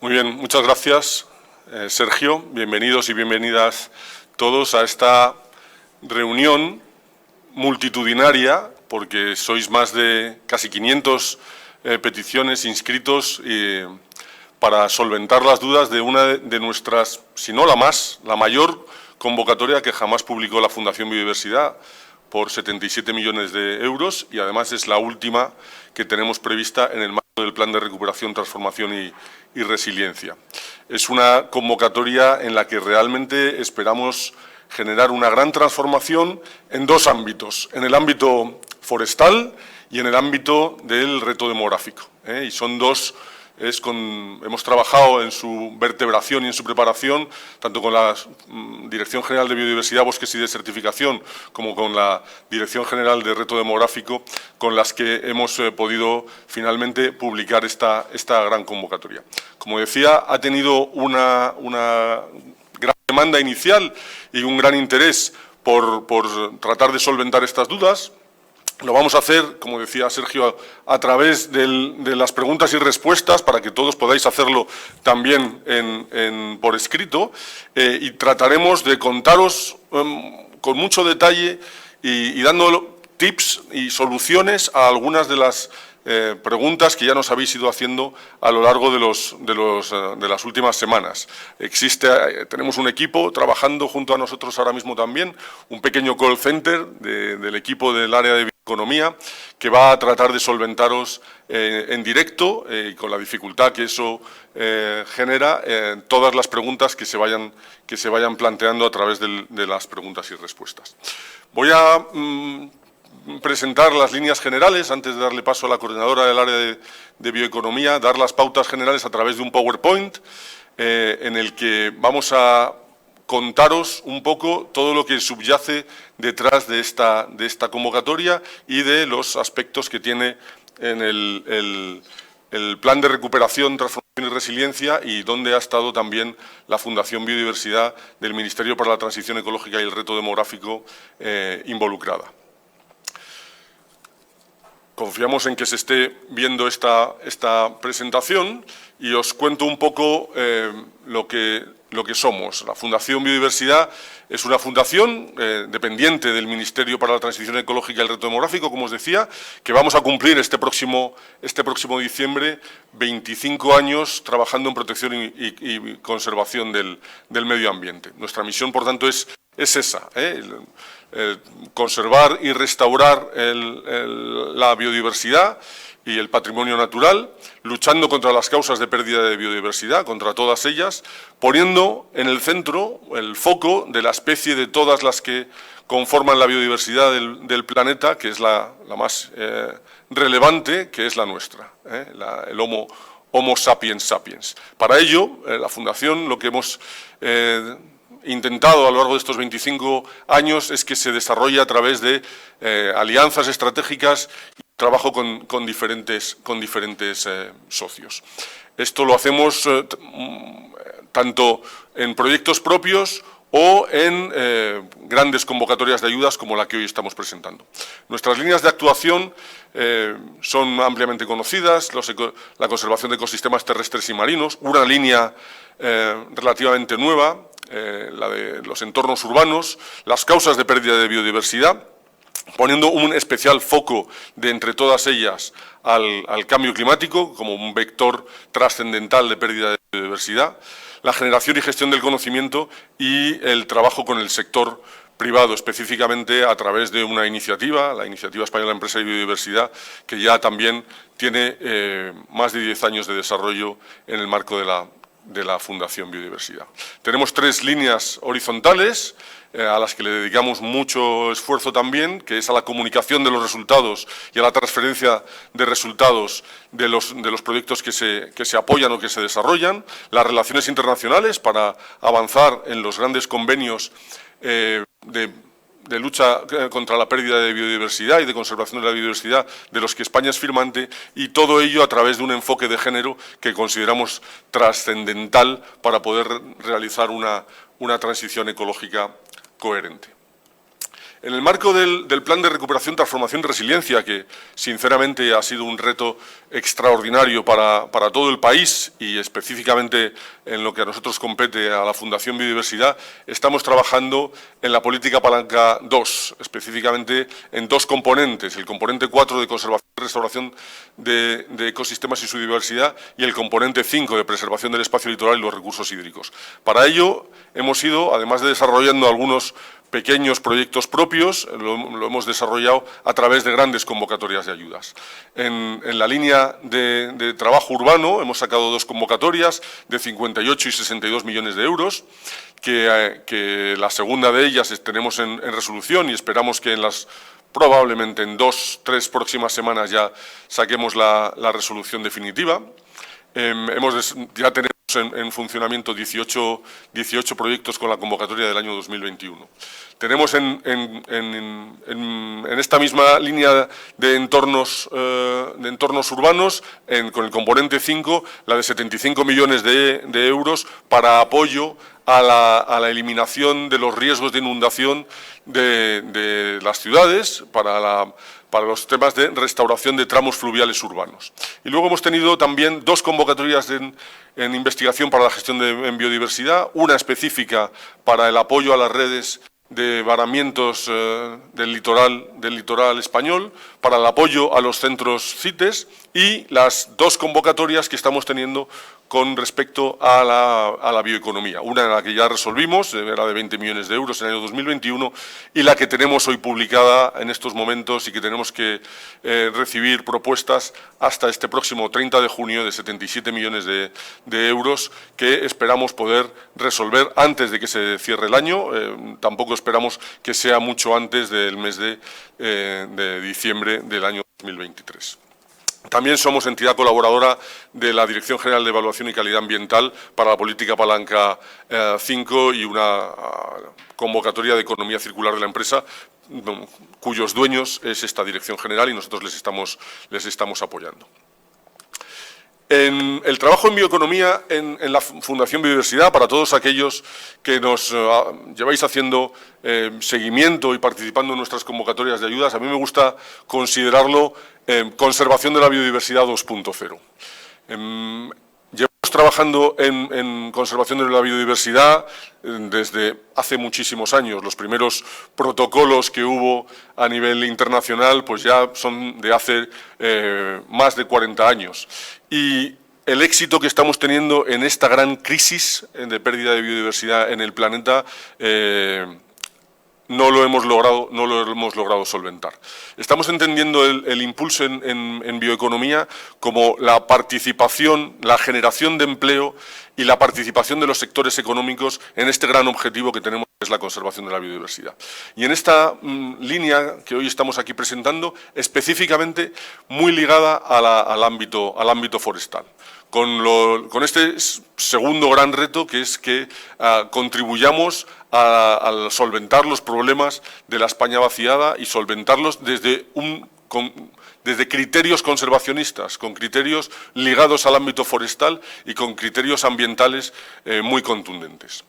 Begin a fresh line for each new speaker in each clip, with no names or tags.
Muy bien, muchas gracias, Sergio. Bienvenidos y bienvenidas todos a esta reunión multitudinaria, porque sois más de casi 500 peticiones inscritos para solventar las dudas de una de nuestras, si no la más, la mayor convocatoria que jamás publicó la Fundación Biodiversidad, por 77 millones de euros, y además es la última que tenemos prevista en el marco del Plan de Recuperación, Transformación y Resiliencia. Es una convocatoria en la que realmente esperamos generar una gran transformación en dos ámbitos, en el ámbito forestal y en el ámbito del reto demográfico. Y son dos. Hemos trabajado en su vertebración y en su preparación, tanto con la Dirección General de Biodiversidad, Bosques y Desertificación, como con la Dirección General de Reto Demográfico, con las que hemos podido finalmente publicar esta gran convocatoria. Como decía, ha tenido una gran demanda inicial y un gran interés por tratar de solventar estas dudas. Lo vamos a hacer, como decía Sergio, a través de las preguntas y respuestas, para que todos podáis hacerlo también por escrito, y trataremos de contaros con mucho detalle y dando tips y soluciones a algunas de las preguntas que ya nos habéis ido haciendo a lo largo de las últimas semanas. Tenemos un equipo trabajando junto a nosotros ahora mismo también, un pequeño call center del equipo del área de Economía, que va a tratar de solventaros en directo y con la dificultad que eso genera todas las preguntas que se vayan planteando a través de las preguntas y respuestas. Voy a presentar las líneas generales antes de darle paso a la coordinadora del área de bioeconomía, dar las pautas generales a través de un PowerPoint en el que vamos a contaros un poco todo lo que subyace detrás de esta convocatoria y de los aspectos que tiene en el Plan de Recuperación, Transformación y Resiliencia, y donde ha estado también la Fundación Biodiversidad del Ministerio para la Transición Ecológica y el Reto Demográfico involucrada. Confiamos en que se esté viendo esta presentación y os cuento un poco lo que somos. La Fundación Biodiversidad es una fundación dependiente del Ministerio para la Transición Ecológica y el Reto Demográfico, como os decía, que vamos a cumplir este próximo diciembre 25 años trabajando en protección y conservación del medio ambiente. Nuestra misión, por tanto, es esa, conservar y restaurar la biodiversidad y el patrimonio natural, luchando contra las causas de pérdida de biodiversidad, contra todas ellas, poniendo en el centro el foco de la especie de todas las que conforman la biodiversidad del planeta, que es la más relevante, que es la nuestra, el Homo sapiens sapiens. Para ello, la Fundación, lo que hemos intentado a lo largo de estos 25 años es que se desarrolle a través de alianzas estratégicas y trabajo con diferentes socios. Esto lo hacemos tanto en proyectos propios o en grandes convocatorias de ayudas como la que hoy estamos presentando. Nuestras líneas de actuación son ampliamente conocidas: la conservación de ecosistemas terrestres y marinos, una línea relativamente nueva, la de los entornos urbanos, las causas de pérdida de biodiversidad, poniendo un especial foco de entre todas ellas al cambio climático como un vector trascendental de pérdida de biodiversidad, la generación y gestión del conocimiento y el trabajo con el sector privado, específicamente a través de una iniciativa, la Iniciativa Española Empresa y Biodiversidad, que ya también tiene más de 10 años de desarrollo en el marco de la Fundación Biodiversidad. Tenemos 3 líneas horizontales a las que le dedicamos mucho esfuerzo también, que es a la comunicación de los resultados y a la transferencia de resultados de los proyectos que se apoyan o que se desarrollan, las relaciones internacionales para avanzar en los grandes convenios de lucha contra la pérdida de biodiversidad y de conservación de la biodiversidad de los que España es firmante, y todo ello a través de un enfoque de género que consideramos trascendental para poder realizar una transición ecológica coherente. En el marco del Plan de Recuperación, Transformación y Resiliencia, que sinceramente ha sido un reto extraordinario para todo el país y específicamente en lo que a nosotros compete a la Fundación Biodiversidad, estamos trabajando en la política palanca 2, específicamente en dos componentes, el componente 4 de conservación y restauración de ecosistemas y su diversidad y el componente 5 de preservación del espacio litoral y los recursos hídricos. Para ello hemos ido, además de desarrollando algunos pequeños proyectos propios, lo hemos desarrollado a través de grandes convocatorias de ayudas. En la línea de trabajo urbano hemos sacado dos convocatorias de 58 y 62 millones de euros, que la segunda de ellas tenemos en resolución y esperamos que probablemente en 2-3 próximas semanas ya saquemos la resolución definitiva. Ya tenemos en funcionamiento 18 proyectos con la convocatoria del año 2021. Tenemos en esta misma línea de entornos urbanos, con el componente 5, la de 75 millones de euros para apoyo a la eliminación de los riesgos de inundación de las ciudades, para los temas de restauración de tramos fluviales urbanos. Y luego hemos tenido también dos convocatorias en investigación para la gestión en biodiversidad, una específica para el apoyo a las redes de varamientos del litoral español, para el apoyo a los centros CITES y las dos convocatorias que estamos teniendo con respecto a la bioeconomía. Una en la que ya resolvimos, era de 20 millones de euros en el año 2021, y la que tenemos hoy publicada en estos momentos y que tenemos que recibir propuestas hasta este próximo 30 de junio de 77 millones de euros que esperamos poder resolver antes de que se cierre el año. Tampoco esperamos que sea mucho antes del mes de diciembre del año 2023. También somos entidad colaboradora de la Dirección General de Evaluación y Calidad Ambiental para la Política Palanca 5 y una convocatoria de economía circular de la empresa, cuyos dueños es esta Dirección General y nosotros les estamos apoyando. En el trabajo en bioeconomía en la Fundación Biodiversidad, para todos aquellos que nos lleváis haciendo seguimiento y participando en nuestras convocatorias de ayudas, a mí me gusta considerarlo conservación de la biodiversidad 2.0. Llevamos trabajando en conservación de la biodiversidad desde hace muchísimos años. Los primeros protocolos que hubo a nivel internacional pues ya son de hace más de 40 años. Y el éxito que estamos teniendo en esta gran crisis de pérdida de biodiversidad en el planeta no lo hemos logrado solventar. Estamos entendiendo el impulso en bioeconomía como la participación, la generación de empleo y la participación de los sectores económicos en este gran objetivo que tenemos, que es la conservación de la biodiversidad. Y en esta línea que hoy estamos aquí presentando, específicamente muy ligada al ámbito forestal. Con este segundo gran reto, que es que contribuyamos a solventar los problemas de la España vaciada y solventarlos desde criterios conservacionistas, con criterios ligados al ámbito forestal y con criterios ambientales muy contundentes.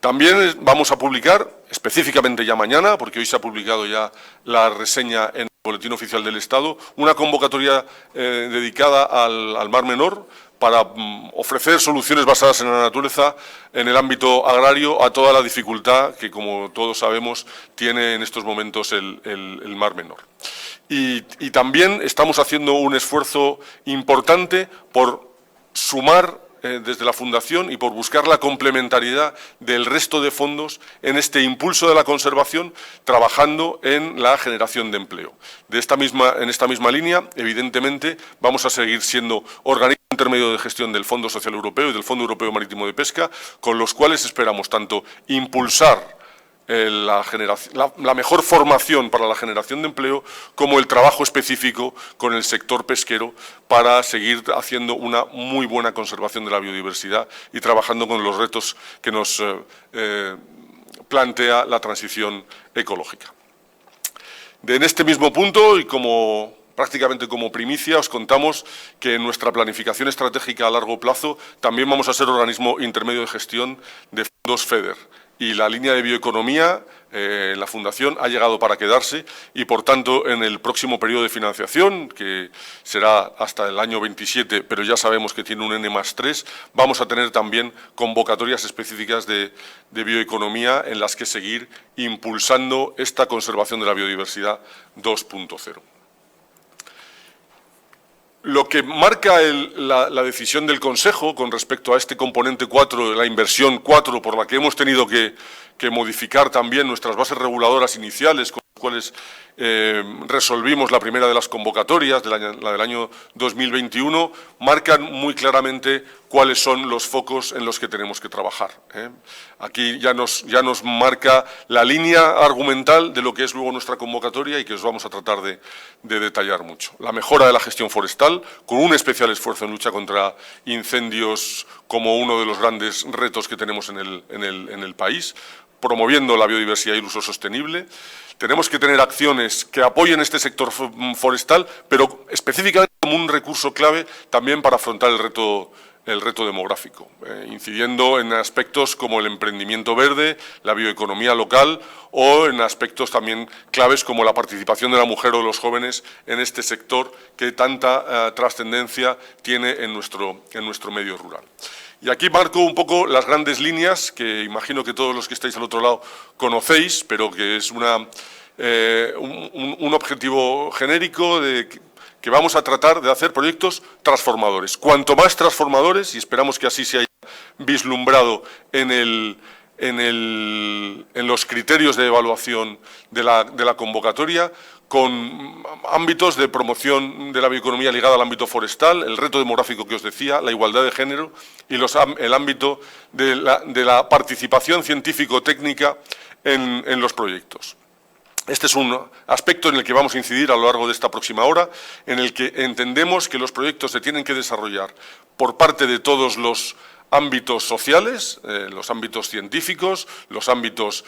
También vamos a publicar, específicamente ya mañana, porque hoy se ha publicado ya la reseña en el Boletín Oficial del Estado, una convocatoria dedicada al Mar Menor, para ofrecer soluciones basadas en la naturaleza en el ámbito agrario a toda la dificultad que, como todos sabemos, tiene en estos momentos el Mar Menor. Y también estamos haciendo un esfuerzo importante por sumar desde la Fundación y por buscar la complementariedad del resto de fondos en este impulso de la conservación, trabajando en la generación de empleo. En esta misma línea, evidentemente, vamos a seguir siendo organismo intermedio de gestión del Fondo Social Europeo y del Fondo Europeo Marítimo de Pesca, con los cuales esperamos tanto impulsar la mejor formación para la generación de empleo como el trabajo específico con el sector pesquero para seguir haciendo una muy buena conservación de la biodiversidad y trabajando con los retos que nos plantea la transición ecológica. En este mismo punto y prácticamente como primicia, os contamos que en nuestra planificación estratégica a largo plazo también vamos a ser organismo intermedio de gestión de fondos FEDER y la línea de bioeconomía en la Fundación ha llegado para quedarse y, por tanto, en el próximo periodo de financiación, que será hasta el año 27, pero ya sabemos que tiene un N+3, vamos a tener también convocatorias específicas de bioeconomía en las que seguir impulsando esta conservación de la biodiversidad 2.0. Lo que marca la decisión del Consejo con respecto a este componente 4, de la inversión 4, por la que hemos tenido que modificar también nuestras bases reguladoras iniciales, con las cuales resolvimos la primera de las convocatorias, la del año 2021, marcan muy claramente cuáles son los focos en los que tenemos que trabajar. Aquí ya nos marca la línea argumental de lo que es luego nuestra convocatoria y que os vamos a tratar de detallar mucho. La mejora de la gestión forestal, con un especial esfuerzo en lucha contra incendios como uno de los grandes retos que tenemos en el país, promoviendo la biodiversidad y el uso sostenible. Tenemos que tener acciones que apoyen este sector forestal, pero específicamente como un recurso clave también para afrontar el reto demográfico, incidiendo en aspectos como el emprendimiento verde, la bioeconomía local o en aspectos también claves como la participación de la mujer o de los jóvenes en este sector que tanta trascendencia tiene en nuestro medio rural. Y aquí marco un poco las grandes líneas que imagino que todos los que estáis al otro lado conocéis, pero que es un objetivo genérico que vamos a tratar de hacer proyectos transformadores. Cuanto más transformadores, y esperamos que así se haya vislumbrado en los criterios de evaluación de la convocatoria, con ámbitos de promoción de la bioeconomía ligada al ámbito forestal, el reto demográfico que os decía, la igualdad de género y el ámbito de la participación científico-técnica en los proyectos. Este es un aspecto en el que vamos a incidir a lo largo de esta próxima hora, en el que entendemos que los proyectos se tienen que desarrollar por parte de todos los ámbitos sociales, los ámbitos científicos, los ámbitos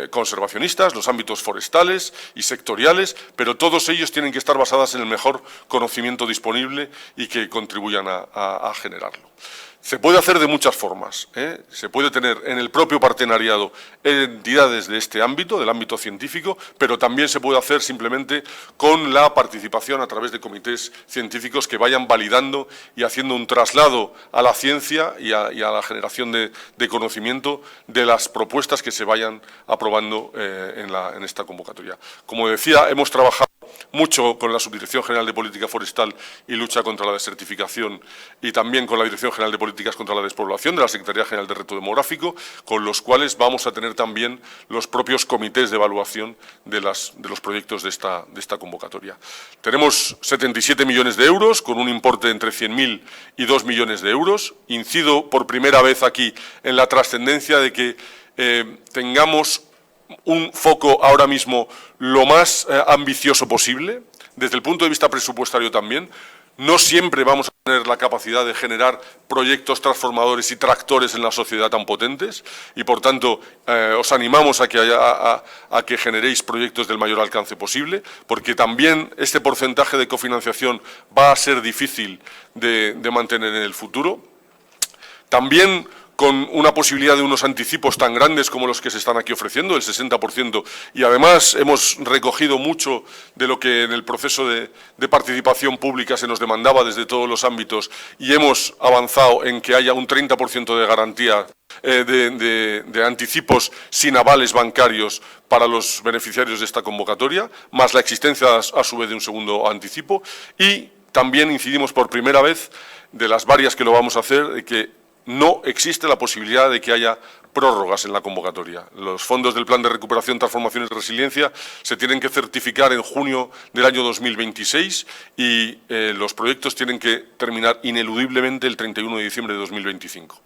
conservacionistas, los ámbitos forestales y sectoriales, pero todos ellos tienen que estar basados en el mejor conocimiento disponible y que contribuyan a generarlo. Se puede hacer de muchas formas. Se puede tener en el propio partenariado entidades de este ámbito, del ámbito científico, pero también se puede hacer simplemente con la participación a través de comités científicos que vayan validando y haciendo un traslado a la ciencia y a la generación de conocimiento de las propuestas que se vayan aprobando en esta convocatoria. Como decía, hemos trabajado mucho con la Subdirección General de Política Forestal y Lucha contra la Desertificación y también con la Dirección General de Políticas contra la Despoblación de la Secretaría General de Reto Demográfico, con los cuales vamos a tener también los propios comités de evaluación de los proyectos de esta convocatoria. Tenemos 77 millones de euros, con un importe entre 100.000 y 2 millones de euros. Incido por primera vez aquí en la trascendencia de que tengamos un foco ahora mismo lo más ambicioso posible, desde el punto de vista presupuestario también. No siempre vamos a tener la capacidad de generar proyectos transformadores y tractores en la sociedad tan potentes y, por tanto, os animamos a que generéis proyectos del mayor alcance posible, porque también este porcentaje de cofinanciación va a ser difícil de mantener en el futuro. También con una posibilidad de unos anticipos tan grandes como los que se están aquí ofreciendo, el 60%, y además hemos recogido mucho de lo que en el proceso de participación pública se nos demandaba desde todos los ámbitos y hemos avanzado en que haya un 30% de garantía de anticipos sin avales bancarios para los beneficiarios de esta convocatoria, más la existencia a su vez de un segundo anticipo, y también incidimos por primera vez, de las varias que lo vamos a hacer, de que no existe la posibilidad de que haya prórrogas en la convocatoria. Los fondos del Plan de Recuperación, Transformación y Resiliencia se tienen que certificar en junio del año 2026 y los proyectos tienen que terminar ineludiblemente el 31 de diciembre de 2025.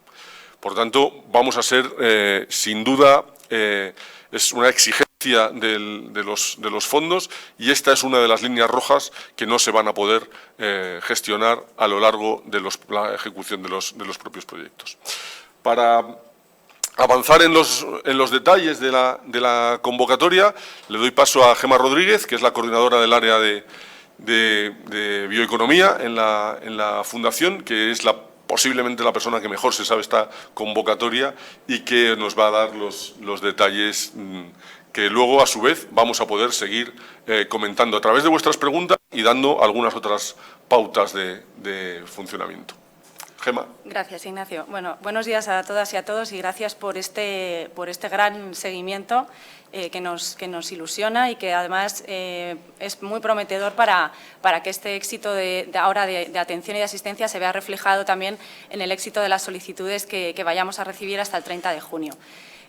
Por tanto, vamos a ser, sin duda, es una exigencia de los fondos y esta es una de las líneas rojas que no se van a poder gestionar a lo largo de la ejecución de los propios proyectos. Para avanzar en los detalles de la convocatoria, le doy paso a Gemma Rodríguez, que es la coordinadora del área de bioeconomía en la Fundación, que es la posiblemente la persona que mejor se sabe esta convocatoria y que nos va a dar los detalles que luego, a su vez, vamos a poder seguir comentando a través de vuestras preguntas y dando algunas otras pautas de funcionamiento. Gemma.
Gracias, Ignacio. Bueno, buenos días a todas y a todos y gracias por este gran seguimiento que nos ilusiona y que además es muy prometedor para que este éxito de atención y de asistencia se vea reflejado también en el éxito de las solicitudes que vayamos a recibir hasta el 30 de junio.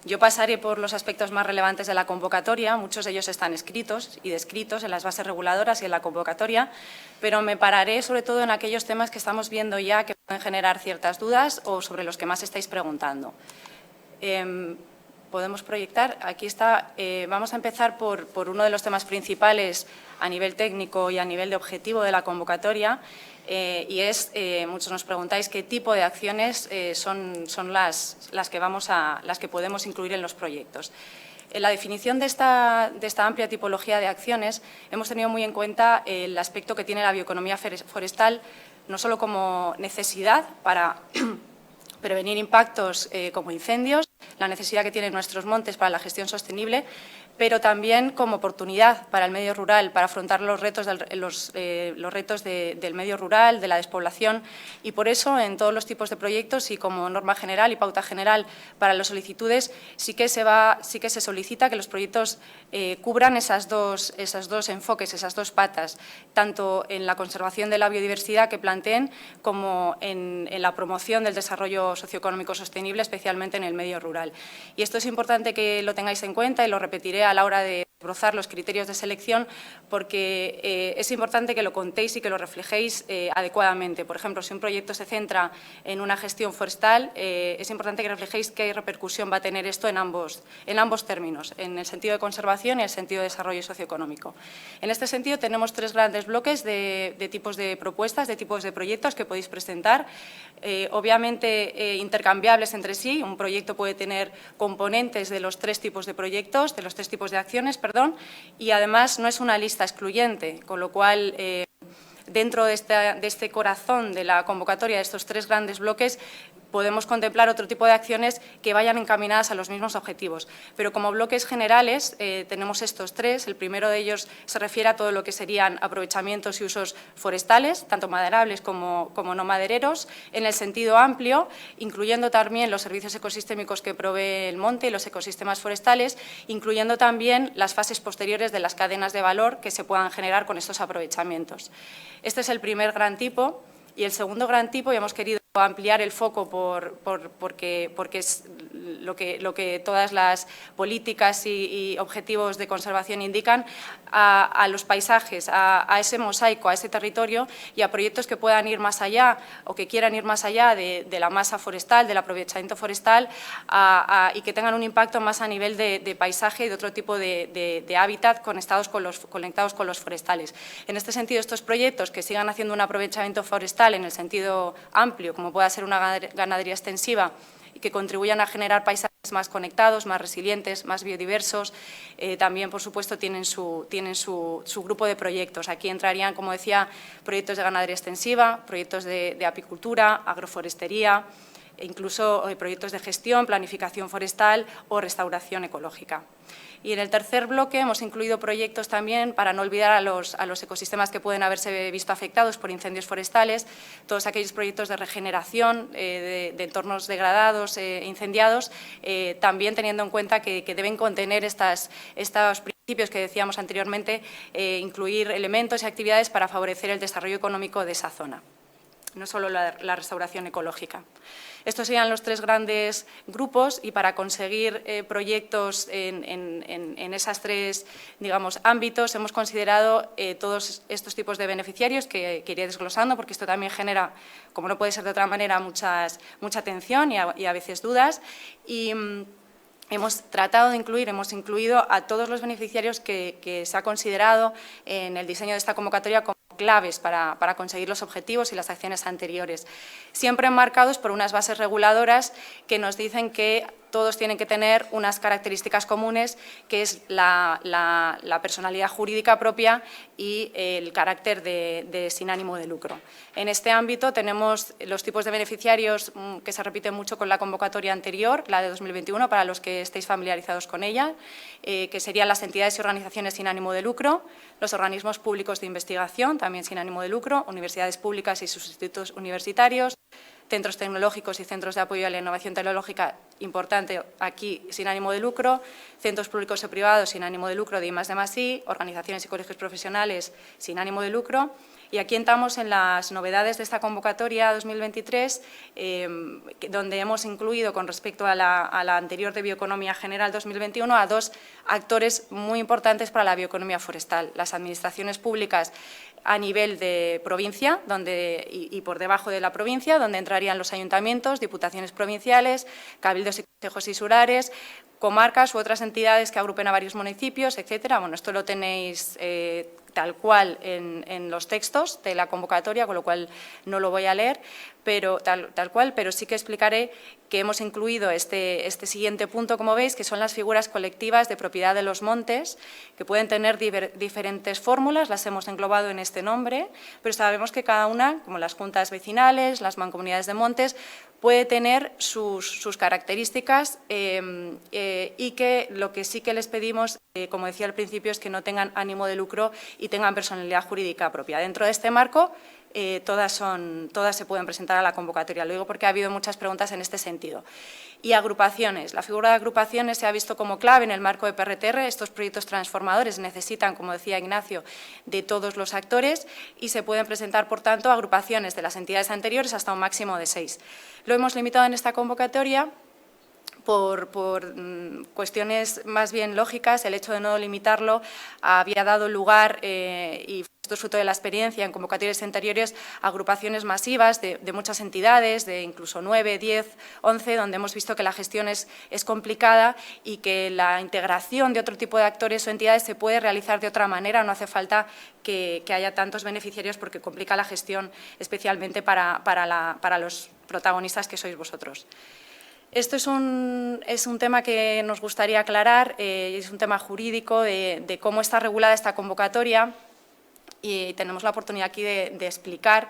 Yo pasaré por los aspectos más relevantes de la convocatoria, muchos de ellos están escritos y descritos en las bases reguladoras y en la convocatoria, pero me pararé sobre todo en aquellos temas que estamos viendo ya que pueden generar ciertas dudas o sobre los que más estáis preguntando. Podemos proyectar, aquí está, vamos a empezar por uno de los temas principales a nivel técnico y a nivel de objetivo de la convocatoria, y es, muchos nos preguntáis qué tipo de acciones son las que podemos incluir en los proyectos. En la definición de esta amplia tipología de acciones hemos tenido muy en cuenta el aspecto que tiene la bioeconomía forestal, no solo como necesidad para prevenir impactos como incendios, la necesidad que tienen nuestros montes para la gestión sostenible, pero también como oportunidad para el medio rural, para afrontar los retos del medio rural, de la despoblación, y por eso en todos los tipos de proyectos y como norma general y pauta general para las solicitudes sí que se solicita que los proyectos cubran esos dos enfoques, esas dos patas, tanto en la conservación de la biodiversidad que planteen como en la promoción del desarrollo socioeconómico sostenible, especialmente en el medio rural. Y esto es importante que lo tengáis en cuenta y lo repetiré a la hora de esbozar los criterios de selección, porque es importante que lo contéis y que lo reflejéis adecuadamente. Por ejemplo, si un proyecto se centra en una gestión forestal, es importante que reflejéis qué repercusión va a tener esto en ambos términos, en el sentido de conservación y el sentido de desarrollo socioeconómico. En este sentido, tenemos tres grandes bloques de tipos de propuestas, de tipos de proyectos que podéis presentar, obviamente intercambiables entre sí. Un proyecto puede tener componentes de los tres tipos de proyectos, de los tres tipos de acciones, y además no es una lista excluyente, con lo cual dentro de este corazón de la convocatoria de estos tres grandes bloques podemos contemplar otro tipo de acciones que vayan encaminadas a los mismos objetivos. Pero como bloques generales tenemos estos tres. El primero de ellos se refiere a todo lo que serían aprovechamientos y usos forestales, tanto maderables como no madereros, en el sentido amplio, incluyendo también los servicios ecosistémicos que provee el monte y los ecosistemas forestales, incluyendo también las fases posteriores de las cadenas de valor que se puedan generar con estos aprovechamientos. Este es el primer gran tipo. Y el segundo gran tipo, y hemos querido ampliar el foco porque es lo que todas las políticas y objetivos de conservación indican, a los paisajes, a ese mosaico, a ese territorio y a proyectos que puedan ir más allá o que quieran ir más allá de la masa forestal, del aprovechamiento forestal y que tengan un impacto más a nivel de paisaje y de otro tipo de hábitat conectados con los forestales. En este sentido, estos proyectos que sigan haciendo un aprovechamiento forestal en el sentido amplio, como pueda ser una ganadería extensiva, y que contribuyan a generar paisajes más conectados, más resilientes, más biodiversos, también, por supuesto, tienen su grupo de proyectos. Aquí entrarían, como decía, proyectos de ganadería extensiva, proyectos de apicultura, agroforestería, e incluso proyectos de gestión, planificación forestal o restauración ecológica. Y en el tercer bloque hemos incluido proyectos también para no olvidar a los ecosistemas que pueden haberse visto afectados por incendios forestales, todos aquellos proyectos de regeneración de entornos degradados e incendiados, también teniendo en cuenta que deben contener estos principios que decíamos anteriormente, incluir elementos y actividades para favorecer el desarrollo económico de esa zona, no solo la restauración ecológica. Estos serían los tres grandes grupos y para conseguir proyectos en esas tres, digamos, ámbitos hemos considerado todos estos tipos de beneficiarios que iré desglosando porque esto también genera, como no puede ser de otra manera, mucha atención y a veces dudas. Y hemos incluido a todos los beneficiarios que se ha considerado en el diseño de esta convocatoria como claves para conseguir los objetivos y las acciones anteriores, siempre enmarcados por unas bases reguladoras que nos dicen que todos tienen que tener unas características comunes, que es la personalidad jurídica propia y el carácter de sin ánimo de lucro. En este ámbito tenemos los tipos de beneficiarios que se repiten mucho con la convocatoria anterior, la de 2021, para los que estéis familiarizados con ella, que serían las entidades y organizaciones sin ánimo de lucro, los organismos públicos de investigación, también sin ánimo de lucro, universidades públicas y sus institutos universitarios, centros tecnológicos y centros de apoyo a la innovación tecnológica, importante aquí, sin ánimo de lucro, centros públicos y privados sin ánimo de lucro de I+D+I, organizaciones y colegios profesionales sin ánimo de lucro. Y aquí entramos en las novedades de esta convocatoria 2023, donde hemos incluido, con respecto a la anterior de Bioeconomía General 2021, a dos actores muy importantes para la bioeconomía forestal: las administraciones públicas a nivel de provincia y por debajo de la provincia, donde entrarían los ayuntamientos, diputaciones provinciales, cabildos y consejos insulares, comarcas u otras entidades que agrupen a varios municipios, etcétera. Bueno, esto lo tenéis tal cual en los textos de la convocatoria, con lo cual no lo voy a leer, pero tal cual, pero sí que explicaré que hemos incluido este siguiente punto, como veis, que son las figuras colectivas de propiedad de los montes, que pueden tener diferentes fórmulas, las hemos englobado en este nombre, pero sabemos que cada una, como las juntas vecinales, las mancomunidades de montes, puede tener sus características y que lo que sí que les pedimos, como decía al principio, es que no tengan ánimo de lucro y tengan personalidad jurídica propia. Dentro de este marco, todas se pueden presentar a la convocatoria. Lo digo porque ha habido muchas preguntas en este sentido. Y agrupaciones. La figura de agrupaciones se ha visto como clave en el marco de PRTR. Estos proyectos transformadores necesitan, como decía Ignacio, de todos los actores y se pueden presentar, por tanto, agrupaciones de las entidades anteriores hasta un máximo de 6. Lo hemos limitado en esta convocatoria por cuestiones más bien lógicas. El hecho de no limitarlo había dado lugar, y esto es fruto de la experiencia en convocatorias anteriores, a agrupaciones masivas de muchas entidades, de incluso 9, 10, 11, donde hemos visto que la gestión es complicada y que la integración de otro tipo de actores o entidades se puede realizar de otra manera. No hace falta que haya tantos beneficiarios, porque complica la gestión, especialmente para los protagonistas que sois vosotros. Esto es un tema que nos gustaría aclarar, es un tema jurídico de cómo está regulada esta convocatoria, y tenemos la oportunidad aquí de explicar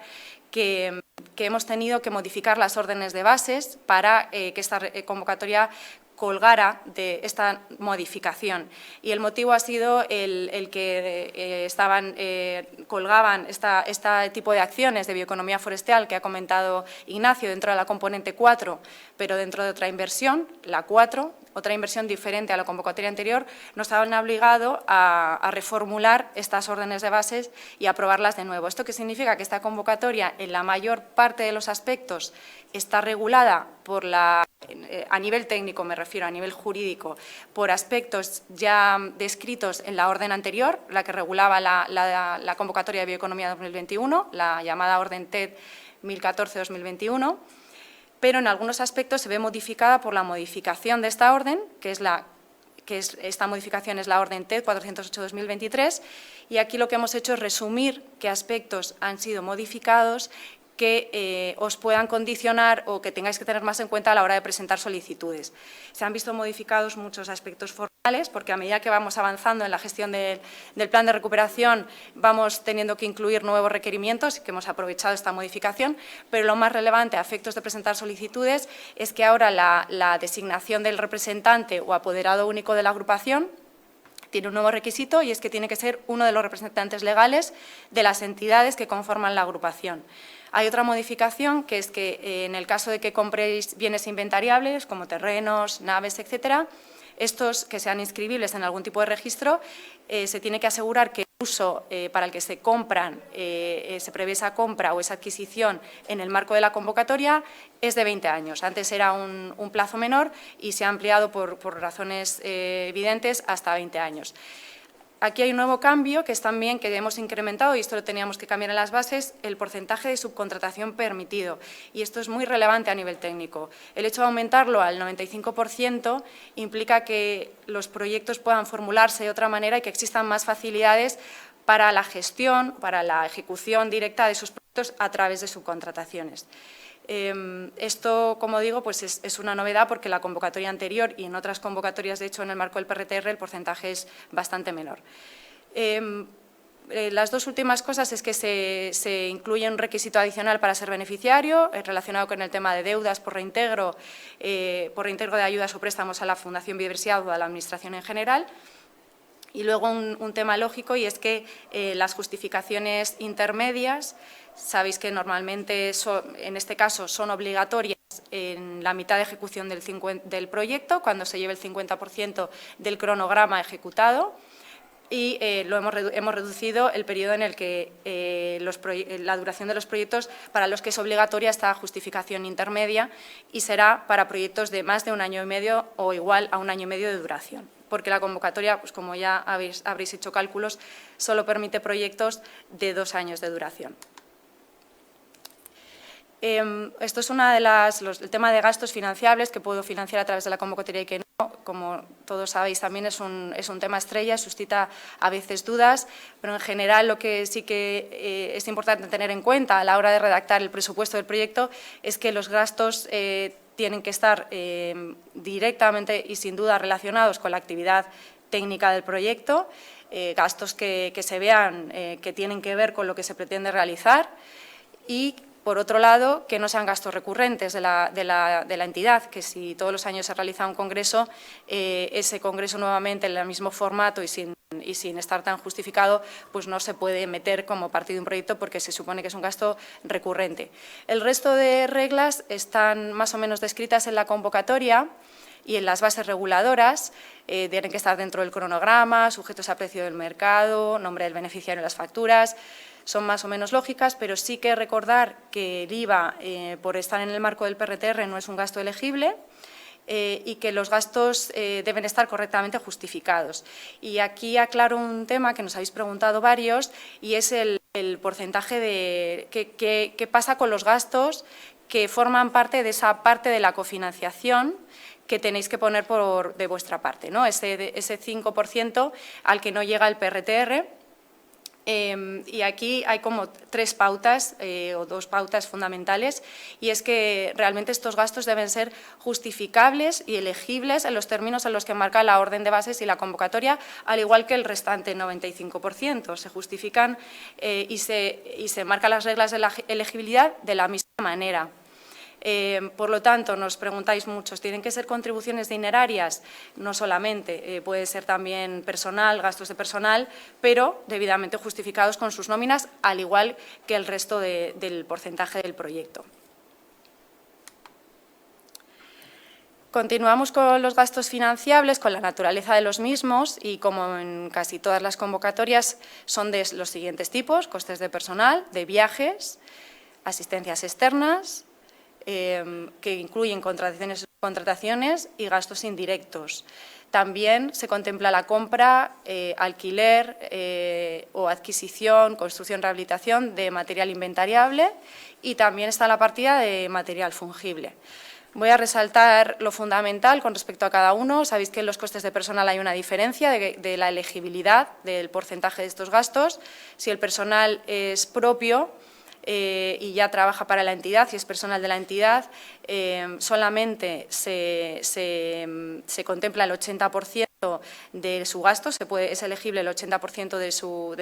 que hemos tenido que modificar las órdenes de bases para que esta convocatoria colgara de esta modificación. Y el motivo ha sido el que colgaban este tipo de acciones de bioeconomía forestal que ha comentado Ignacio dentro de la componente 4, pero dentro de otra inversión, la 4, otra inversión diferente a la convocatoria anterior, nos han obligado a reformular estas órdenes de bases y aprobarlas de nuevo. ¿Esto qué significa? Que esta convocatoria, en la mayor parte de los aspectos, está regulada a nivel técnico, me refiero, a nivel jurídico, por aspectos ya descritos en la orden anterior, la que regulaba la convocatoria de Bioeconomía 2021, la llamada orden TED 1014-2021, pero en algunos aspectos se ve modificada por la modificación de esta orden, esta modificación es la orden TED 408-2023, y aquí lo que hemos hecho es resumir qué aspectos han sido modificados que os puedan condicionar o que tengáis que tener más en cuenta a la hora de presentar solicitudes. Se han visto modificados muchos aspectos formales, porque a medida que vamos avanzando en la gestión del plan de recuperación vamos teniendo que incluir nuevos requerimientos, que hemos aprovechado esta modificación, pero lo más relevante a efectos de presentar solicitudes es que ahora la designación del representante o apoderado único de la agrupación tiene un nuevo requisito, y es que tiene que ser uno de los representantes legales de las entidades que conforman la agrupación. Hay otra modificación, que es que en el caso de que compréis bienes inventariables, como terrenos, naves, etcétera, estos que sean inscribibles en algún tipo de registro, se tiene que asegurar que el uso para el que se compran, se prevé esa compra o esa adquisición en el marco de la convocatoria, es de 20 años. Antes era un plazo menor y se ha ampliado por razones evidentes hasta 20 años. Aquí hay un nuevo cambio, que es también que hemos incrementado, y esto lo teníamos que cambiar en las bases, el porcentaje de subcontratación permitido. Y esto es muy relevante a nivel técnico. El hecho de aumentarlo al 95% implica que los proyectos puedan formularse de otra manera y que existan más facilidades para la gestión, para la ejecución directa de sus proyectos a través de subcontrataciones. Esto, como digo, pues es una novedad porque la convocatoria anterior y en otras convocatorias, de hecho, en el marco del PRTR, el porcentaje es bastante menor. Las dos últimas cosas es que se incluye un requisito adicional para ser beneficiario, relacionado con el tema de deudas por reintegro de ayudas o préstamos a la Fundación Biodiversidad o a la Administración en general. Y luego un tema lógico, y es que las justificaciones intermedias, sabéis que normalmente en este caso son obligatorias en la mitad de ejecución del proyecto, cuando se lleve el 50% del cronograma ejecutado, y hemos reducido el periodo en el que la duración de los proyectos para los que es obligatoria esta justificación intermedia, y será para proyectos de más de 1 año y medio o igual a 1 año y medio de duración, porque la convocatoria, pues como ya habréis hecho cálculos, solo permite proyectos de 2 años de duración. Esto es el tema de gastos financiables que puedo financiar a través de la convocatoria y que no. Como todos sabéis, también es un tema estrella, suscita a veces dudas, pero en general lo que sí que es importante tener en cuenta a la hora de redactar el presupuesto del proyecto es que los gastos tienen que estar directamente y sin duda relacionados con la actividad técnica del proyecto, gastos que se vean que tienen que ver con lo que se pretende realizar y, por otro lado, que no sean gastos recurrentes de la entidad, que si todos los años se realiza un congreso, ese congreso nuevamente en el mismo formato y sin estar tan justificado, pues no se puede meter como parte de un proyecto porque se supone que es un gasto recurrente. El resto de reglas están más o menos descritas en la convocatoria y en las bases reguladoras. Tienen que estar dentro del cronograma, sujetos a precio del mercado, nombre del beneficiario en las facturas. Son más o menos lógicas, pero sí que recordar que el IVA, por estar en el marco del PRTR, no es un gasto elegible y que los gastos deben estar correctamente justificados. Y aquí aclaro un tema que nos habéis preguntado varios, y es el porcentaje de qué pasa con los gastos que forman parte de esa parte de la cofinanciación que tenéis que poner de vuestra parte, ¿no? Ese 5% al que no llega el PRTR. Y aquí hay como 3 pautas o 2 pautas fundamentales, y es que realmente estos gastos deben ser justificables y elegibles en los términos en los que marca la orden de bases y la convocatoria, al igual que el restante 95%. Se justifican y se marcan las reglas de la elegibilidad de la misma manera. Por lo tanto, nos preguntáis muchos, ¿tienen que ser contribuciones dinerarias? No solamente, puede ser también personal, gastos de personal, pero debidamente justificados con sus nóminas, al igual que el resto del porcentaje del proyecto. Continuamos con los gastos financiables, con la naturaleza de los mismos, y como en casi todas las convocatorias son de los siguientes tipos: costes de personal, de viajes, asistencias externas, que incluyen contrataciones y gastos indirectos. También se contempla la compra, alquiler o adquisición, construcción, rehabilitación de material inventariable, y también está la partida de material fungible. Voy a resaltar lo fundamental con respecto a cada uno. Sabéis que en los costes de personal hay una diferencia de la elegibilidad del porcentaje de estos gastos. Si el personal es propio y ya trabaja para la entidad, si es personal de la entidad, solamente se contempla el 80% de su gasto, es elegible el 80% de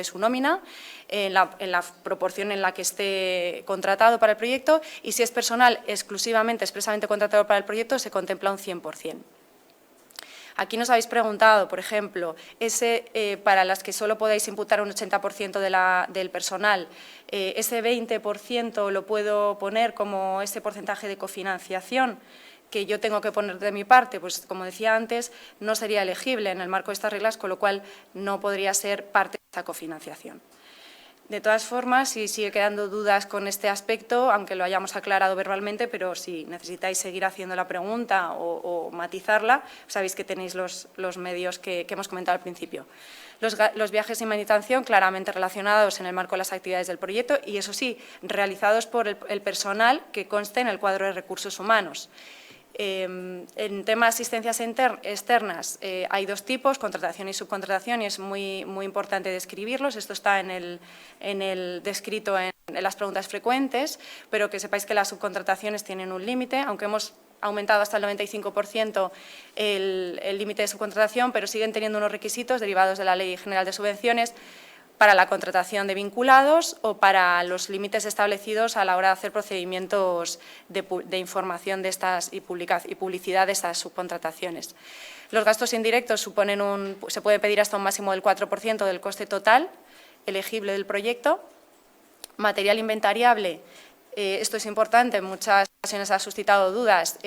su nómina en la proporción en la que esté contratado para el proyecto, y si es personal expresamente contratado para el proyecto, se contempla un 100%. Aquí nos habéis preguntado, por ejemplo, para las que solo podéis imputar un 80% del personal, ¿ese 20% lo puedo poner como ese porcentaje de cofinanciación que yo tengo que poner de mi parte? Pues, como decía antes, no sería elegible en el marco de estas reglas, con lo cual no podría ser parte de esta cofinanciación. De todas formas, si sigue quedando dudas con este aspecto, aunque lo hayamos aclarado verbalmente, pero si necesitáis seguir haciendo la pregunta o matizarla, sabéis que tenéis los medios que hemos comentado al principio. Los viajes de manutención claramente relacionados en el marco de las actividades del proyecto y, eso sí, realizados por el personal que conste en el cuadro de recursos humanos. En tema de asistencias externas hay dos tipos, contratación y subcontratación, y es muy importante describirlos. Esto está descrito en las preguntas frecuentes, pero que sepáis que las subcontrataciones tienen un límite, aunque hemos aumentado hasta el 95% el límite de subcontratación, pero siguen teniendo unos requisitos derivados de la Ley General de Subvenciones para la contratación de vinculados o para los límites establecidos a la hora de hacer procedimientos de información de estas y publicidad de estas subcontrataciones. Los gastos indirectos se puede pedir hasta un máximo del 4% del coste total elegible del proyecto. Material inventariable, esto es importante, en muchas ocasiones ha suscitado dudas,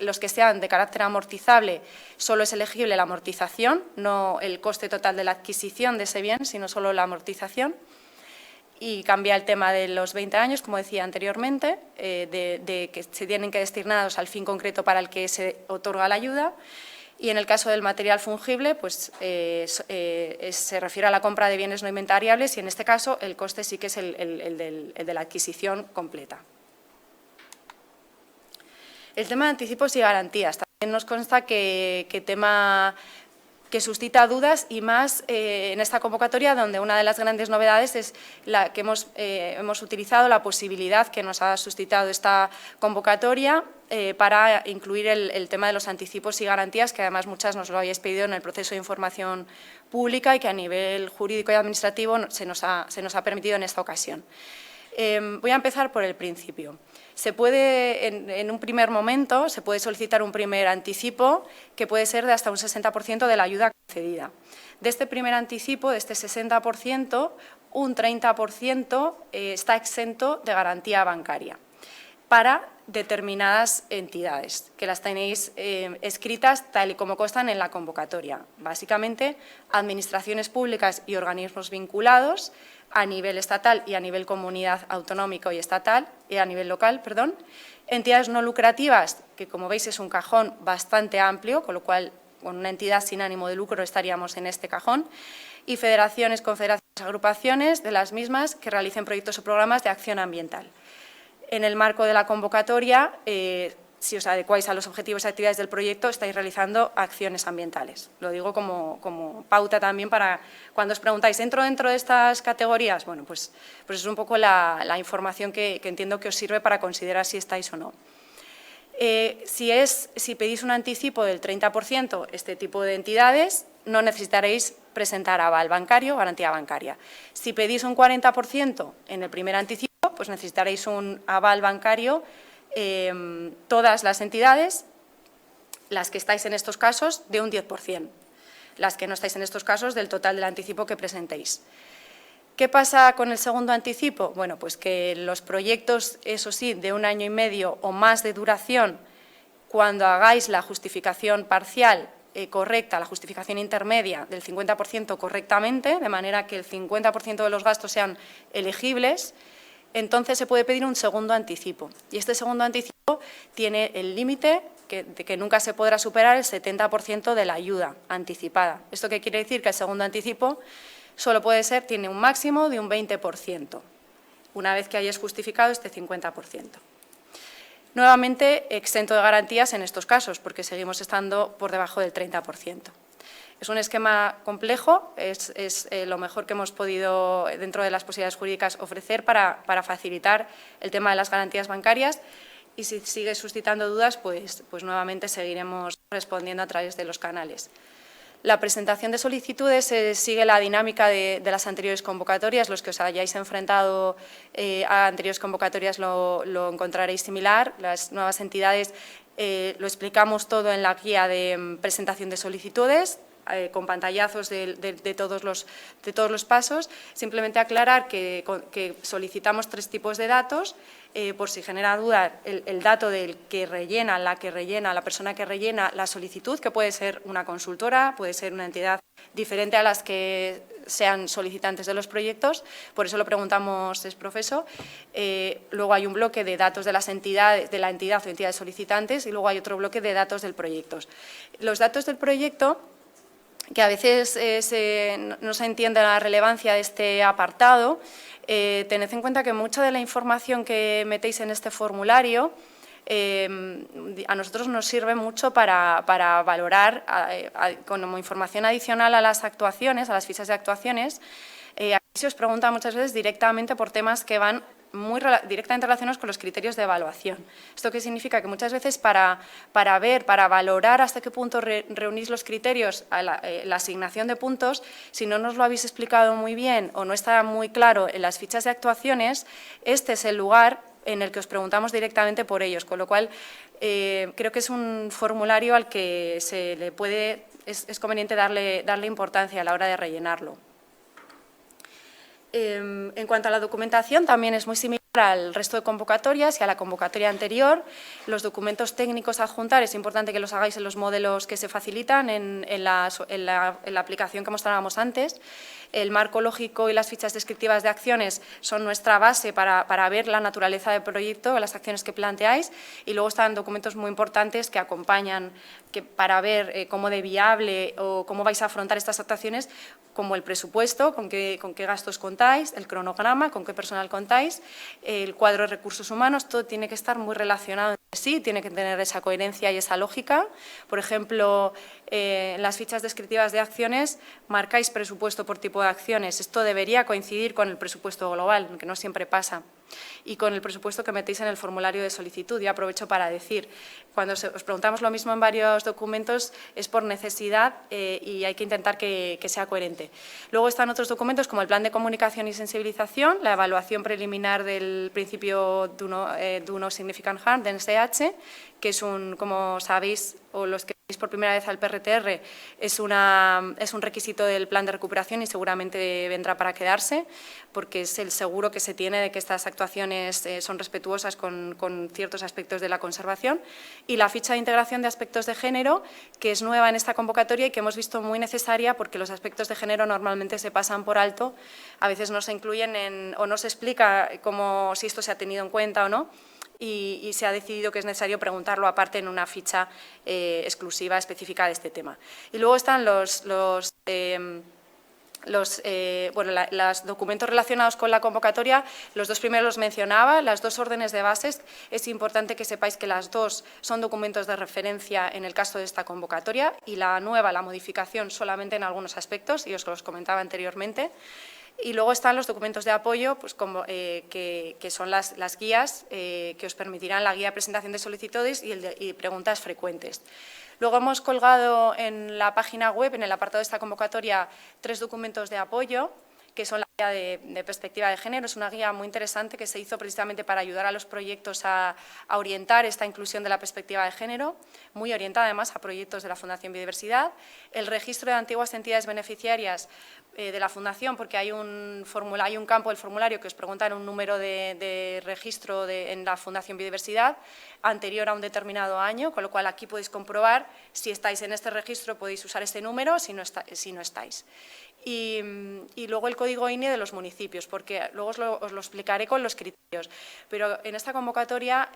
los que sean de carácter amortizable, solo es elegible la amortización, no el coste total de la adquisición de ese bien, sino solo la amortización. Y cambia el tema de los 20 años, como decía anteriormente, de que se tienen que destinados al fin concreto para el que se otorga la ayuda. Y en el caso del material fungible, pues se refiere a la compra de bienes no inventariables y en este caso el coste sí que es el de la adquisición completa. El tema de anticipos y garantías. También nos consta que tema que suscita dudas y más en esta convocatoria, donde una de las grandes novedades es la que hemos utilizado, la posibilidad que nos ha suscitado esta convocatoria para incluir el tema de los anticipos y garantías, que además muchas nos lo habéis pedido en el proceso de información pública y que a nivel jurídico y administrativo se nos ha permitido en esta ocasión. Voy a empezar por el principio. Se puede, en un primer momento, se puede solicitar un primer anticipo que puede ser de hasta un 60% de la ayuda concedida. De este primer anticipo, de este 60%, un 30% está exento de garantía bancaria para determinadas entidades, que las tenéis escritas tal y como constan en la convocatoria. Básicamente, administraciones públicas y organismos vinculados a nivel estatal y a nivel comunidad autonómico y estatal, y a nivel local, perdón. Entidades no lucrativas, que como veis es un cajón bastante amplio, con lo cual con una entidad sin ánimo de lucro estaríamos en este cajón, y federaciones, confederaciones, agrupaciones de las mismas que realicen proyectos o programas de acción ambiental. En el marco de la convocatoria, si os adecuáis a los objetivos y actividades del proyecto, estáis realizando acciones ambientales. Lo digo como pauta también para cuando os preguntáis, ¿entro dentro de estas categorías? Bueno, pues es un poco la información que entiendo que os sirve para considerar si estáis o no. Si pedís un anticipo del 30%, este tipo de entidades, no necesitaréis presentar aval bancario, garantía bancaria. Si pedís un 40% en el primer anticipo, pues necesitaréis un aval bancario todas las entidades, las que estáis en estos casos, de un 10%, las que no estáis en estos casos, del total del anticipo que presentéis. ¿Qué pasa con el segundo anticipo? Bueno, pues que los proyectos, eso sí, de 1 año y medio o más de duración, cuando hagáis la justificación parcial correcta, la justificación intermedia del 50% correctamente, de manera que el 50% de los gastos sean elegibles, entonces se puede pedir un segundo anticipo. Y este segundo anticipo tiene el límite de que nunca se podrá superar el 70% de la ayuda anticipada. ¿Esto qué quiere decir? Que el segundo anticipo solo tiene un máximo de un 20%, una vez que hayáis justificado este 50%. Nuevamente, exento de garantías en estos casos, porque seguimos estando por debajo del 30%. Es un esquema complejo, es lo mejor que hemos podido, dentro de las posibilidades jurídicas, ofrecer para facilitar el tema de las garantías bancarias y si sigue suscitando dudas, pues nuevamente seguiremos respondiendo a través de los canales. La presentación de solicitudes sigue la dinámica de las anteriores convocatorias. Los que os hayáis enfrentado a anteriores convocatorias lo encontraréis similar. Las nuevas entidades lo explicamos todo en la guía de presentación de solicitudes, con pantallazos de todos los pasos. Simplemente aclarar que solicitamos 3 tipos de datos. Por si genera duda, el dato del que rellena, la persona que rellena la solicitud, que puede ser una consultora, puede ser una entidad diferente a las que sean solicitantes de los proyectos, por eso lo preguntamos exprofeso. Luego hay un bloque de datos de las entidades, de la entidad o entidades solicitantes, y luego hay otro bloque de datos del proyecto. Los datos del proyecto, que a veces no se entiende la relevancia de este apartado, tened en cuenta que mucha de la información que metéis en este formulario a nosotros nos sirve mucho para valorar como información adicional a las actuaciones, a las fichas de actuaciones. Aquí se os pregunta muchas veces directamente por temas que van directamente relacionados con los criterios de evaluación. ¿Esto qué significa? Que muchas veces para valorar hasta qué punto reunís los criterios a la asignación de puntos, si no nos lo habéis explicado muy bien o no está muy claro en las fichas de actuaciones, este es el lugar en el que os preguntamos directamente por ellos, con lo cual creo que es un formulario al que es conveniente darle importancia a la hora de rellenarlo. En cuanto a la documentación, también es muy similar al resto de convocatorias y a la convocatoria anterior. Los documentos técnicos a adjuntar es importante que los hagáis en los modelos que se facilitan en la aplicación que mostrábamos antes. El marco lógico y las fichas descriptivas de acciones son nuestra base para ver la naturaleza del proyecto, las acciones que planteáis, y luego están documentos muy importantes que acompañan para ver cómo de viable o cómo vais a afrontar estas actuaciones, como el presupuesto, con qué gastos contáis, el cronograma, con qué personal contáis, el cuadro de recursos humanos, todo tiene que estar muy relacionado entre sí, tiene que tener esa coherencia y esa lógica. Por ejemplo, en las fichas descriptivas de acciones marcáis presupuesto por tipo de acciones. Esto debería coincidir con el presupuesto global, que no siempre pasa, y con el presupuesto que metéis en el formulario de solicitud. Yo aprovecho para decir, cuando os preguntamos lo mismo en varios documentos, es por necesidad y hay que intentar que sea coherente. Luego están otros documentos como el plan de comunicación y sensibilización, la evaluación preliminar del principio Do No Significant Harm, de NSH, que es como sabéis, o los que veis por primera vez al PRTR, es un requisito del plan de recuperación y seguramente vendrá para quedarse, porque es el seguro que se tiene de que estas actuaciones son respetuosas con ciertos aspectos de la conservación. Y la ficha de integración de aspectos de género, que es nueva en esta convocatoria y que hemos visto muy necesaria porque los aspectos de género normalmente se pasan por alto, a veces no se incluyen o no se explica si esto se ha tenido en cuenta o no. Y se ha decidido que es necesario preguntarlo aparte en una ficha exclusiva específica de este tema. Y luego están los documentos relacionados con la convocatoria. Los dos primeros los mencionaba, las dos órdenes de bases. Es importante que sepáis que las dos son documentos de referencia en el caso de esta convocatoria y la nueva, la modificación, solamente en algunos aspectos, y os los comentaba anteriormente. Y luego están los documentos de apoyo, pues que son las guías que os permitirán la guía de presentación de solicitudes y preguntas frecuentes. Luego hemos colgado en la página web, en el apartado de esta convocatoria, 3 documentos de apoyo, que son la guía de perspectiva de género. Es una guía muy interesante que se hizo precisamente para ayudar a los proyectos a orientar esta inclusión de la perspectiva de género, muy orientada además a proyectos de la Fundación Biodiversidad. El registro de antiguas entidades beneficiarias de la Fundación, porque hay un campo del formulario que os preguntan un número de registro en la Fundación Biodiversidad anterior a un determinado año, con lo cual aquí podéis comprobar si estáis en este registro, podéis usar este número, si no estáis. Y luego el código INE de los municipios, porque luego os lo explicaré con los criterios. Pero en esta convocatoria,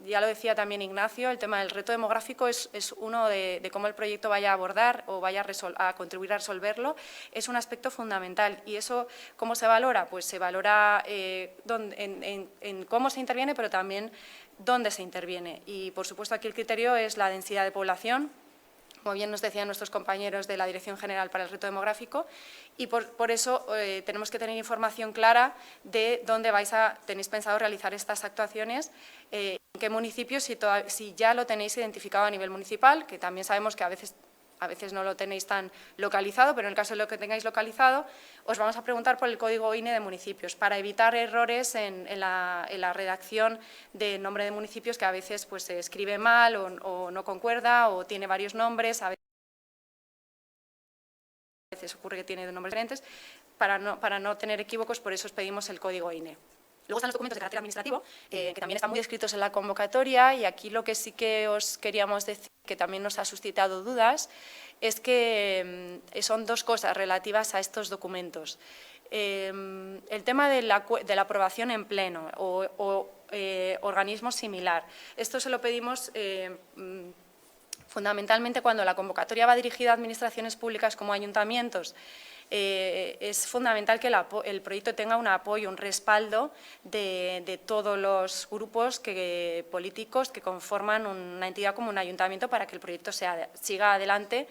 ya lo decía también Ignacio, el tema del reto demográfico es uno de cómo el proyecto vaya a abordar o vaya a contribuir a resolverlo. Es un aspecto fundamental. ¿Y eso cómo se valora? Pues se valora en cómo se interviene, pero también dónde se interviene. Y, por supuesto, aquí el criterio es la densidad de población, como bien nos decían nuestros compañeros de la Dirección General para el Reto Demográfico, y por eso tenemos que tener información clara de dónde tenéis pensado realizar estas actuaciones, en qué municipios, si ya lo tenéis identificado a nivel municipal, que también sabemos que a veces no lo tenéis tan localizado, pero en el caso de lo que tengáis localizado, os vamos a preguntar por el código INE de municipios, para evitar errores en la redacción de nombre de municipios, que a veces pues, se escribe mal o no concuerda o tiene varios nombres, a veces ocurre que tiene nombres diferentes. Para no tener equívocos, por eso os pedimos el código INE. Luego están los documentos de carácter administrativo, que también están muy descritos en la convocatoria, y aquí lo que sí que os queríamos decir, que también nos ha suscitado dudas, es que son 2 cosas relativas a estos documentos. El tema de la aprobación en pleno o organismo similar. Esto se lo pedimos fundamentalmente cuando la convocatoria va dirigida a administraciones públicas como ayuntamientos, es fundamental que el proyecto tenga un apoyo, un respaldo de todos los grupos políticos que conforman una entidad como un ayuntamiento para que el proyecto siga adelante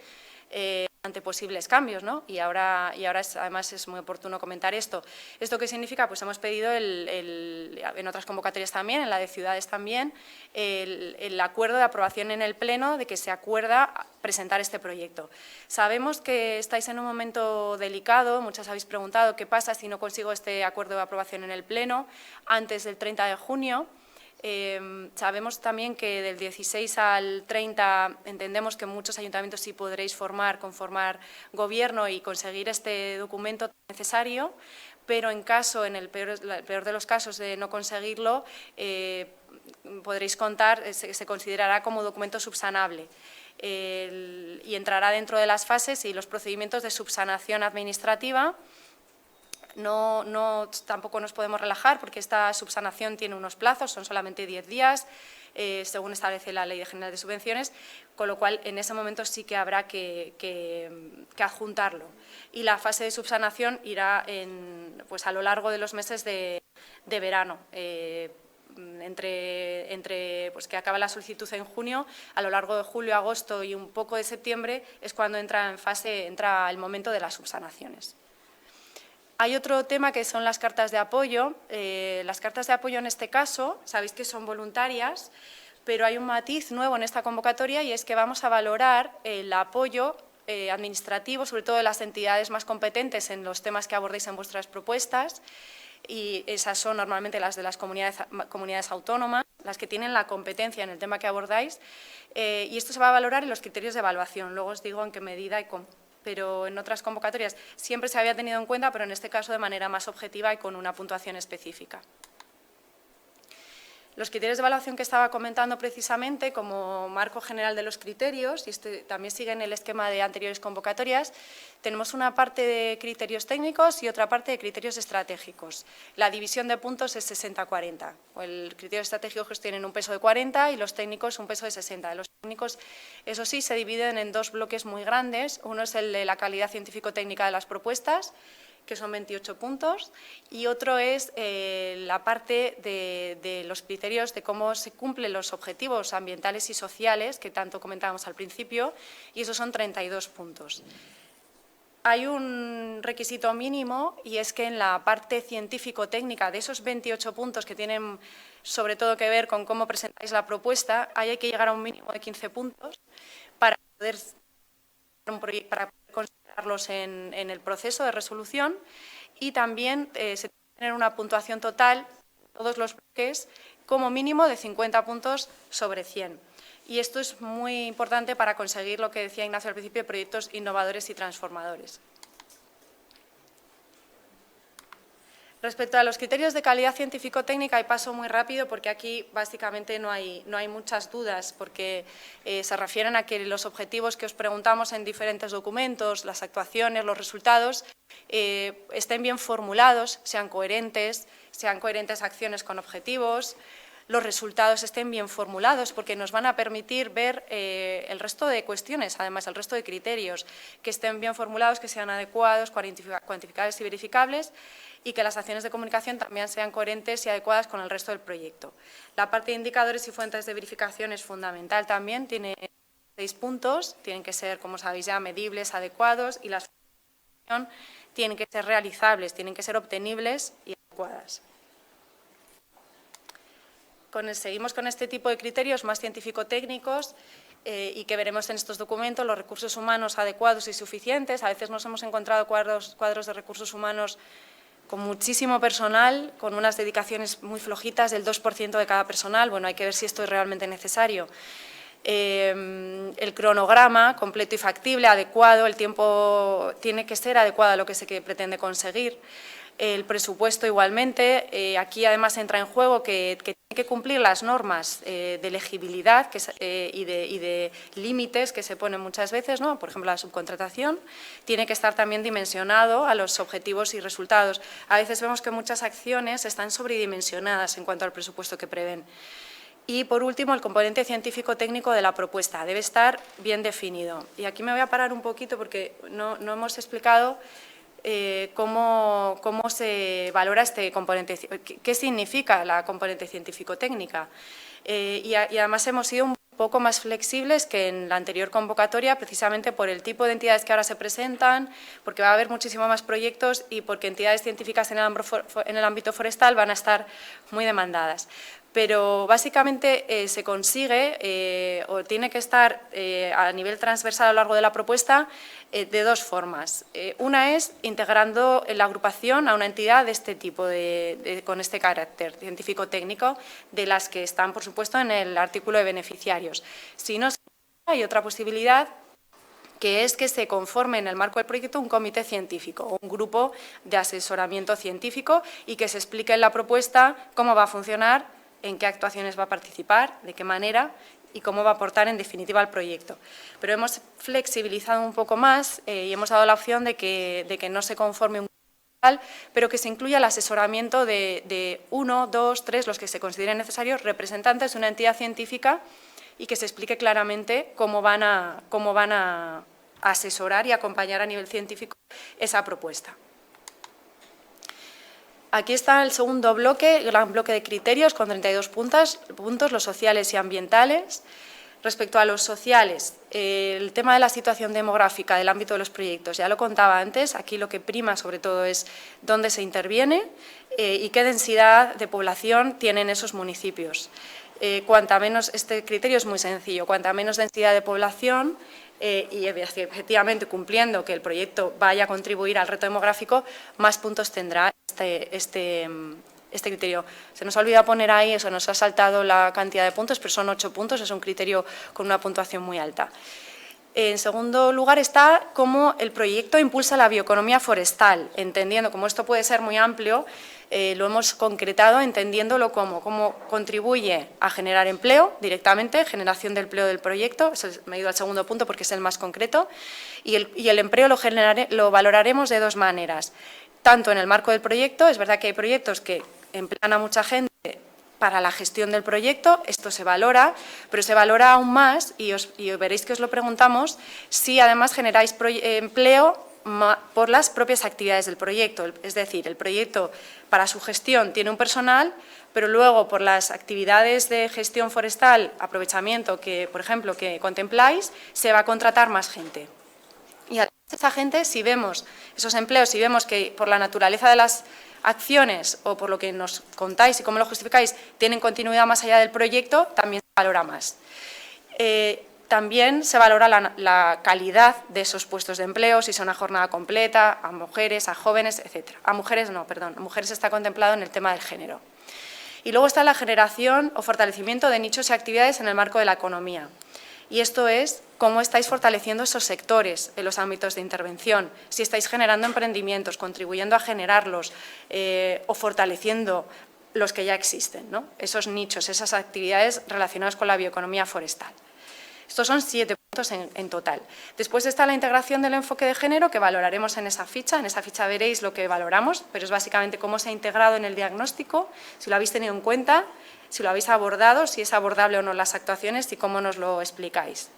ante posibles cambios, ¿no? Y ahora además es muy oportuno comentar esto. ¿Esto qué significa? Pues hemos pedido en otras convocatorias también, en la de ciudades también, el acuerdo de aprobación en el Pleno de que se acuerda presentar este proyecto. Sabemos que estáis en un momento delicado, muchas habéis preguntado qué pasa si no consigo este acuerdo de aprobación en el Pleno antes del 30 de junio. Sabemos también que del 16 al 30 entendemos que muchos ayuntamientos sí podréis conformar gobierno y conseguir este documento necesario, pero en el peor de los casos de no conseguirlo, podréis contar, se considerará como documento subsanable. Y entrará dentro de las fases y los procedimientos de subsanación administrativa. Tampoco nos podemos relajar porque esta subsanación tiene unos plazos, son solamente 10 días, según establece la Ley General de Subvenciones, con lo cual en ese momento sí que habrá que adjuntarlo. Y la fase de subsanación irá pues a lo largo de los meses de verano. Pues que acaba la solicitud en junio, a lo largo de julio, agosto y un poco de septiembre es cuando entra el momento de las subsanaciones. Hay otro tema que son las cartas de apoyo. Las cartas de apoyo en este caso, sabéis que son voluntarias, pero hay un matiz nuevo en esta convocatoria y es que vamos a valorar el apoyo administrativo, sobre todo de las entidades más competentes en los temas que abordéis en vuestras propuestas, y esas son normalmente las de las comunidades autónomas, las que tienen la competencia en el tema que abordáis, y esto se va a valorar en los criterios de evaluación. Luego os digo en qué medida y cómo. Pero en otras convocatorias siempre se había tenido en cuenta, pero en este caso de manera más objetiva y con una puntuación específica. Los criterios de evaluación que estaba comentando precisamente como marco general de los criterios, y también siguen el esquema de anteriores convocatorias, tenemos una parte de criterios técnicos y otra parte de criterios estratégicos. La división de puntos es 60-40. El criterio estratégico tienen un peso de 40 y los técnicos un peso de 60. Los técnicos, eso sí, se dividen en dos bloques muy grandes. Uno es el de la calidad científico-técnica de las propuestas, que son 28 puntos, y otro es la parte de los criterios de cómo se cumplen los objetivos ambientales y sociales, que tanto comentábamos al principio, y esos son 32 puntos. Hay un requisito mínimo y es que en la parte científico-técnica de esos 28 puntos que tienen sobre todo que ver con cómo presentáis la propuesta, hay que llegar a un mínimo de 15 puntos para poder considerarlos en el proceso de resolución, y también se tiene que tener una puntuación total, todos los bloques, como mínimo de 50 puntos sobre 100. Y esto es muy importante para conseguir lo que decía Ignacio al principio, proyectos innovadores y transformadores. Respecto a los criterios de calidad científico-técnica, y paso muy rápido porque aquí básicamente no hay muchas dudas, porque se refieren a que los objetivos que os preguntamos en diferentes documentos, las actuaciones, los resultados, estén bien formulados, sean coherentes acciones con objetivos, los resultados estén bien formulados, porque nos van a permitir ver el resto de cuestiones, además el resto de criterios, que estén bien formulados, que sean adecuados, cuantificables y verificables, y que las acciones de comunicación también sean coherentes y adecuadas con el resto del proyecto. La parte de indicadores y fuentes de verificación es fundamental también, tiene 6 puntos, tienen que ser, como sabéis ya, medibles, adecuados, y las fuentes de verificación tienen que ser realizables, tienen que ser obtenibles y adecuadas. Seguimos con este tipo de criterios más científico-técnicos y que veremos en estos documentos, los recursos humanos adecuados y suficientes. A veces nos hemos encontrado cuadros de recursos humanos con muchísimo personal, con unas dedicaciones muy flojitas del 2% de cada personal. Bueno, hay que ver si esto es realmente necesario. El cronograma completo y factible, adecuado, el tiempo tiene que ser adecuado a lo que se pretende conseguir. El presupuesto igualmente, aquí además entra en juego que tiene que cumplir las normas de elegibilidad y de límites que se ponen muchas veces, ¿no? Por ejemplo, la subcontratación tiene que estar también dimensionado a los objetivos y resultados. A veces vemos que muchas acciones están sobredimensionadas en cuanto al presupuesto que prevén. Y, por último, el componente científico-técnico de la propuesta debe estar bien definido. Y aquí me voy a parar un poquito porque no hemos explicado cómo se valora este componente, qué significa la componente científico-técnica. Y además hemos sido un poco más flexibles que en la anterior convocatoria, precisamente por el tipo de entidades que ahora se presentan, porque va a haber muchísimo más proyectos y porque entidades científicas en el ámbito forestal van a estar muy demandadas. Pero básicamente se consigue o tiene que estar a nivel transversal a lo largo de la propuesta de dos formas. Una es integrando en la agrupación a una entidad de este tipo, con este carácter científico-técnico, de las que están, por supuesto, en el artículo de beneficiarios. Si no, hay otra posibilidad, que es que se conforme en el marco del proyecto un comité científico o un grupo de asesoramiento científico y que se explique en la propuesta cómo va a funcionar, en qué actuaciones va a participar, de qué manera y cómo va a aportar en definitiva al proyecto. Pero hemos flexibilizado un poco más y hemos dado la opción de que no se conforme un grupo, pero que se incluya el asesoramiento de 1, 2, 3, los que se consideren necesarios, representantes de una entidad científica y que se explique claramente cómo van a asesorar y acompañar a nivel científico esa propuesta. Aquí está el segundo bloque, el gran bloque de criterios con 32 puntos, los sociales y ambientales. Respecto a los sociales, el tema de la situación demográfica del ámbito de los proyectos, ya lo contaba antes, aquí lo que prima sobre todo es dónde se interviene y qué densidad de población tienen esos municipios. Cuanta menos, este criterio es muy sencillo, cuanta menos densidad de población y efectivamente cumpliendo que el proyecto vaya a contribuir al reto demográfico, más puntos tendrá este criterio. Se nos ha olvidado poner ahí, eso nos ha saltado la cantidad de puntos, pero son 8 puntos, es un criterio con una puntuación muy alta. En segundo lugar está cómo el proyecto impulsa la bioeconomía forestal, entendiendo, como esto puede ser muy amplio, lo hemos concretado entendiéndolo como cómo contribuye a generar empleo directamente, generación de empleo del proyecto, eso me he ido al segundo punto porque es el más concreto, y el empleo lo valoraremos de dos maneras, tanto en el marco del proyecto, es verdad que hay proyectos que emplean a mucha gente para la gestión del proyecto, esto se valora, pero se valora aún más, y veréis que os lo preguntamos, si además generáis empleo por las propias actividades del proyecto, es decir, el proyecto para su gestión tiene un personal, pero luego por las actividades de gestión forestal, aprovechamiento, por ejemplo, que contempláis, se va a contratar más gente. Y además esa gente, si vemos esos empleos, si vemos que por la naturaleza de las acciones o por lo que nos contáis y cómo lo justificáis, tienen continuidad más allá del proyecto, también se valora más. También se valora la calidad de esos puestos de empleo, si son a jornada completa, a mujeres, a jóvenes, etc. A mujeres no, perdón, a mujeres está contemplado en el tema del género. Y luego está la generación o fortalecimiento de nichos y actividades en el marco de la economía. Y esto es cómo estáis fortaleciendo esos sectores en los ámbitos de intervención, si estáis generando emprendimientos, contribuyendo a generarlos o fortaleciendo los que ya existen, ¿no? Esos nichos, esas actividades relacionadas con la bioeconomía forestal. Estos son 7 puntos en total. Después está la integración del enfoque de género, que valoraremos en esa ficha. En esa ficha veréis lo que valoramos, pero es básicamente cómo se ha integrado en el diagnóstico, si lo habéis tenido en cuenta, si lo habéis abordado, si es abordable o no las actuaciones y cómo nos lo explicáis.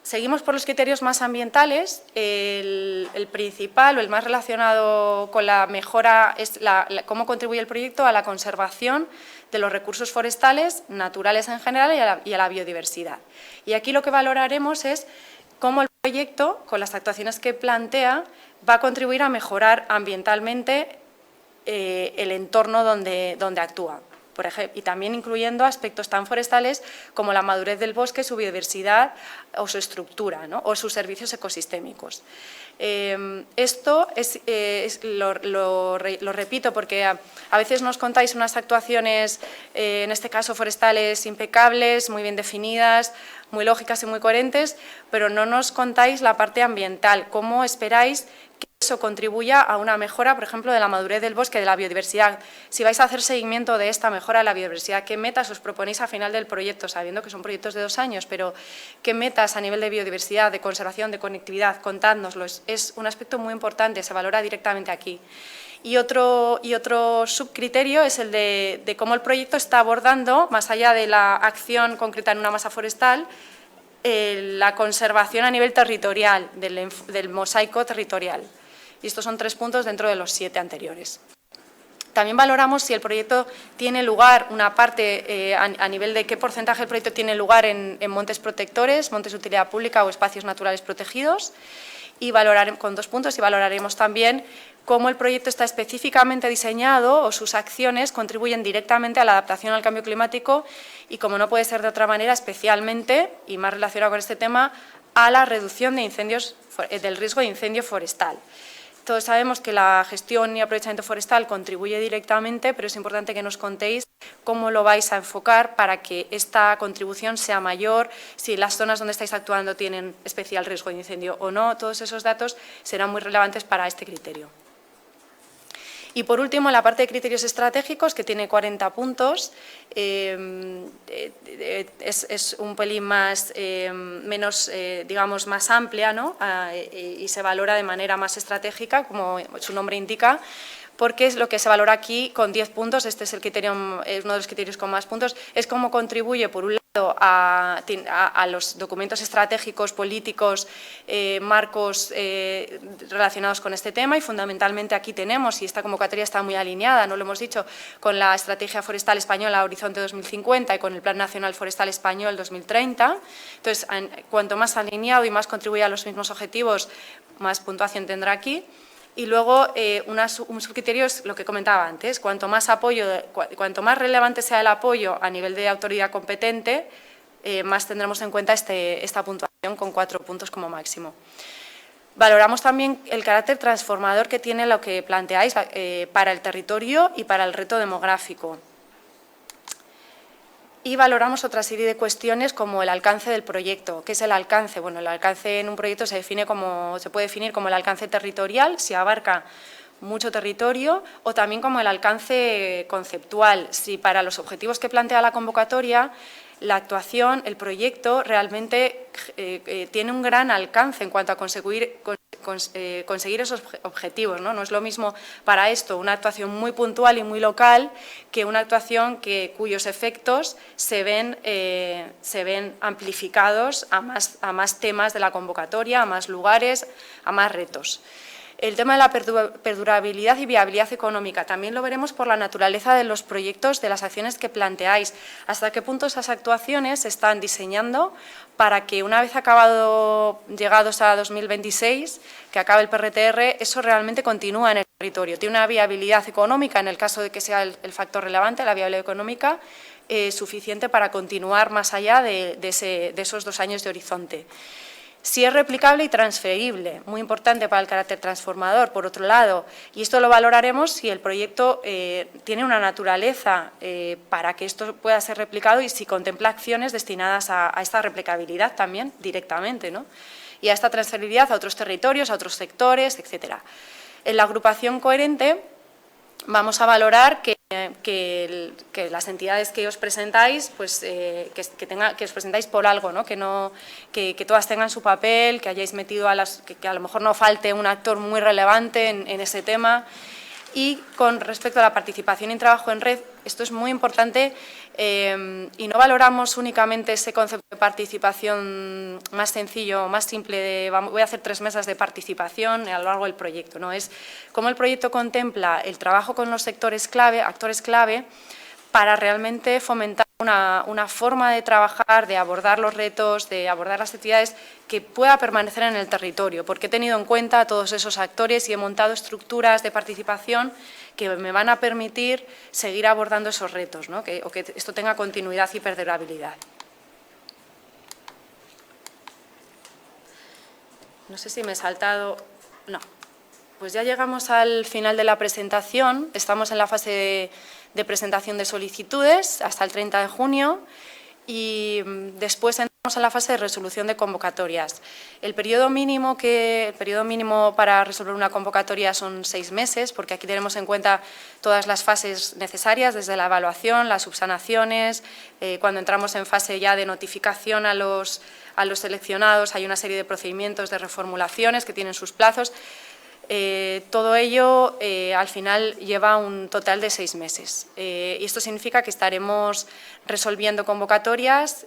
Seguimos por los criterios más ambientales. El principal o el más relacionado con la mejora es cómo contribuye el proyecto a la conservación de los recursos forestales, naturales en general y a la biodiversidad. Y aquí lo que valoraremos es cómo el proyecto, con las actuaciones que plantea, va a contribuir a mejorar ambientalmente el entorno donde actúa. Por ejemplo, y también incluyendo aspectos tan forestales como la madurez del bosque, su biodiversidad o su estructura, ¿no? O sus servicios ecosistémicos. Esto lo repito porque a veces nos contáis unas actuaciones, en este caso forestales, impecables, muy bien definidas, muy lógicas y muy coherentes, pero no nos contáis la parte ambiental, cómo esperáis que eso contribuya a una mejora, por ejemplo, de la madurez del bosque, de la biodiversidad. Si vais a hacer seguimiento de esta mejora de la biodiversidad, ¿qué metas os proponéis a final del proyecto? Sabiendo que son proyectos de 2 años, pero ¿qué metas a nivel de biodiversidad, de conservación, de conectividad? Contádnoslo, es un aspecto muy importante, se valora directamente aquí. Y otro subcriterio es el de cómo el proyecto está abordando, más allá de la acción concreta en una masa forestal, la conservación a nivel territorial, del mosaico territorial. Y estos son 3 puntos dentro de los 7 anteriores. También valoramos si el proyecto tiene lugar, una parte a nivel de qué porcentaje del proyecto tiene lugar en montes protectores, montes de utilidad pública o espacios naturales protegidos, y con 2 puntos, y valoraremos también cómo el proyecto está específicamente diseñado o sus acciones contribuyen directamente a la adaptación al cambio climático y, como no puede ser de otra manera, especialmente, y más relacionado con este tema, a la reducción de incendios, del riesgo de incendio forestal. Todos sabemos que la gestión y aprovechamiento forestal contribuye directamente, pero es importante que nos contéis cómo lo vais a enfocar para que esta contribución sea mayor, si las zonas donde estáis actuando tienen especial riesgo de incendio o no. Todos esos datos serán muy relevantes para este criterio. Y, por último, la parte de criterios estratégicos, que tiene 40 puntos, es un pelín menos, digamos, más amplia, ¿no? Y se valora de manera más estratégica, como su nombre indica, porque es lo que se valora aquí con 10 puntos. Este es el criterio, uno de los criterios con más puntos, es cómo contribuye, por un lado, a los documentos estratégicos, políticos, marcos relacionados con este tema, y fundamentalmente aquí tenemos, y esta convocatoria está muy alineada, no lo hemos dicho, con la Estrategia Forestal Española Horizonte 2050 y con el Plan Nacional Forestal Español 2030. Entonces, cuanto más alineado y más contribuye a los mismos objetivos, más puntuación tendrá aquí. Y luego, un subcriterio es lo que comentaba antes: cuanto más relevante sea el apoyo a nivel de autoridad competente, más tendremos en cuenta esta puntuación, con 4 puntos como máximo. Valoramos también el carácter transformador que tiene lo que planteáis para el territorio y para el reto demográfico. Y valoramos otra serie de cuestiones, como el alcance del proyecto. ¿Qué es el alcance? Bueno, el alcance en un proyecto se puede definir como el alcance territorial, si abarca mucho territorio, o también como el alcance conceptual, si para los objetivos que plantea la convocatoria, la actuación, el proyecto, realmente tiene un gran alcance en cuanto a conseguir esos objetivos, ¿no? No es lo mismo para esto una actuación muy puntual y muy local que una actuación cuyos efectos se ven amplificados a más temas de la convocatoria, a más lugares, a más retos. El tema de la perdurabilidad y viabilidad económica también lo veremos por la naturaleza de los proyectos, de las acciones que planteáis. Hasta qué punto esas actuaciones se están diseñando para que, una vez llegados a 2026, que acabe el PRTR, eso realmente continúa en el territorio. Tiene una viabilidad económica, en el caso de que sea el factor relevante, la viabilidad económica, suficiente para continuar más allá de esos 2 años de horizonte. Si es replicable y transferible, muy importante para el carácter transformador, por otro lado, y esto lo valoraremos si el proyecto tiene una naturaleza para que esto pueda ser replicado y si contempla acciones destinadas a esta replicabilidad también directamente, ¿no? Y a esta transferibilidad a otros territorios, a otros sectores, etcétera. En la agrupación coherente vamos a valorar que las entidades que os presentáis, pues que os presentáis por algo, ¿no? Que todas tengan su papel, que hayáis metido que a lo mejor no falte un actor muy relevante en ese tema. Y con respecto a la participación y trabajo en red, esto es muy importante, y no valoramos únicamente ese concepto de participación más sencillo, más simple, voy a hacer 3 mesas de participación a lo largo del proyecto, ¿no? Es cómo el proyecto contempla el trabajo con los actores clave, para realmente fomentar una forma de trabajar, de abordar los retos, de abordar las actividades que pueda permanecer en el territorio, porque he tenido en cuenta a todos esos actores y he montado estructuras de participación que me van a permitir seguir abordando esos retos, ¿no? O que esto tenga continuidad y perdurabilidad. No sé si me he saltado. No. Pues ya llegamos al final de la presentación. Estamos en la fase de presentación de solicitudes hasta el 30 de junio y después entramos en la fase de resolución de convocatorias. El periodo mínimo para resolver una convocatoria son 6 meses, porque aquí tenemos en cuenta todas las fases necesarias, desde la evaluación, las subsanaciones, cuando entramos en fase ya de notificación a los seleccionados hay una serie de procedimientos de reformulaciones que tienen sus plazos. Todo ello al final lleva un total de 6 meses y esto significa que estaremos resolviendo convocatorias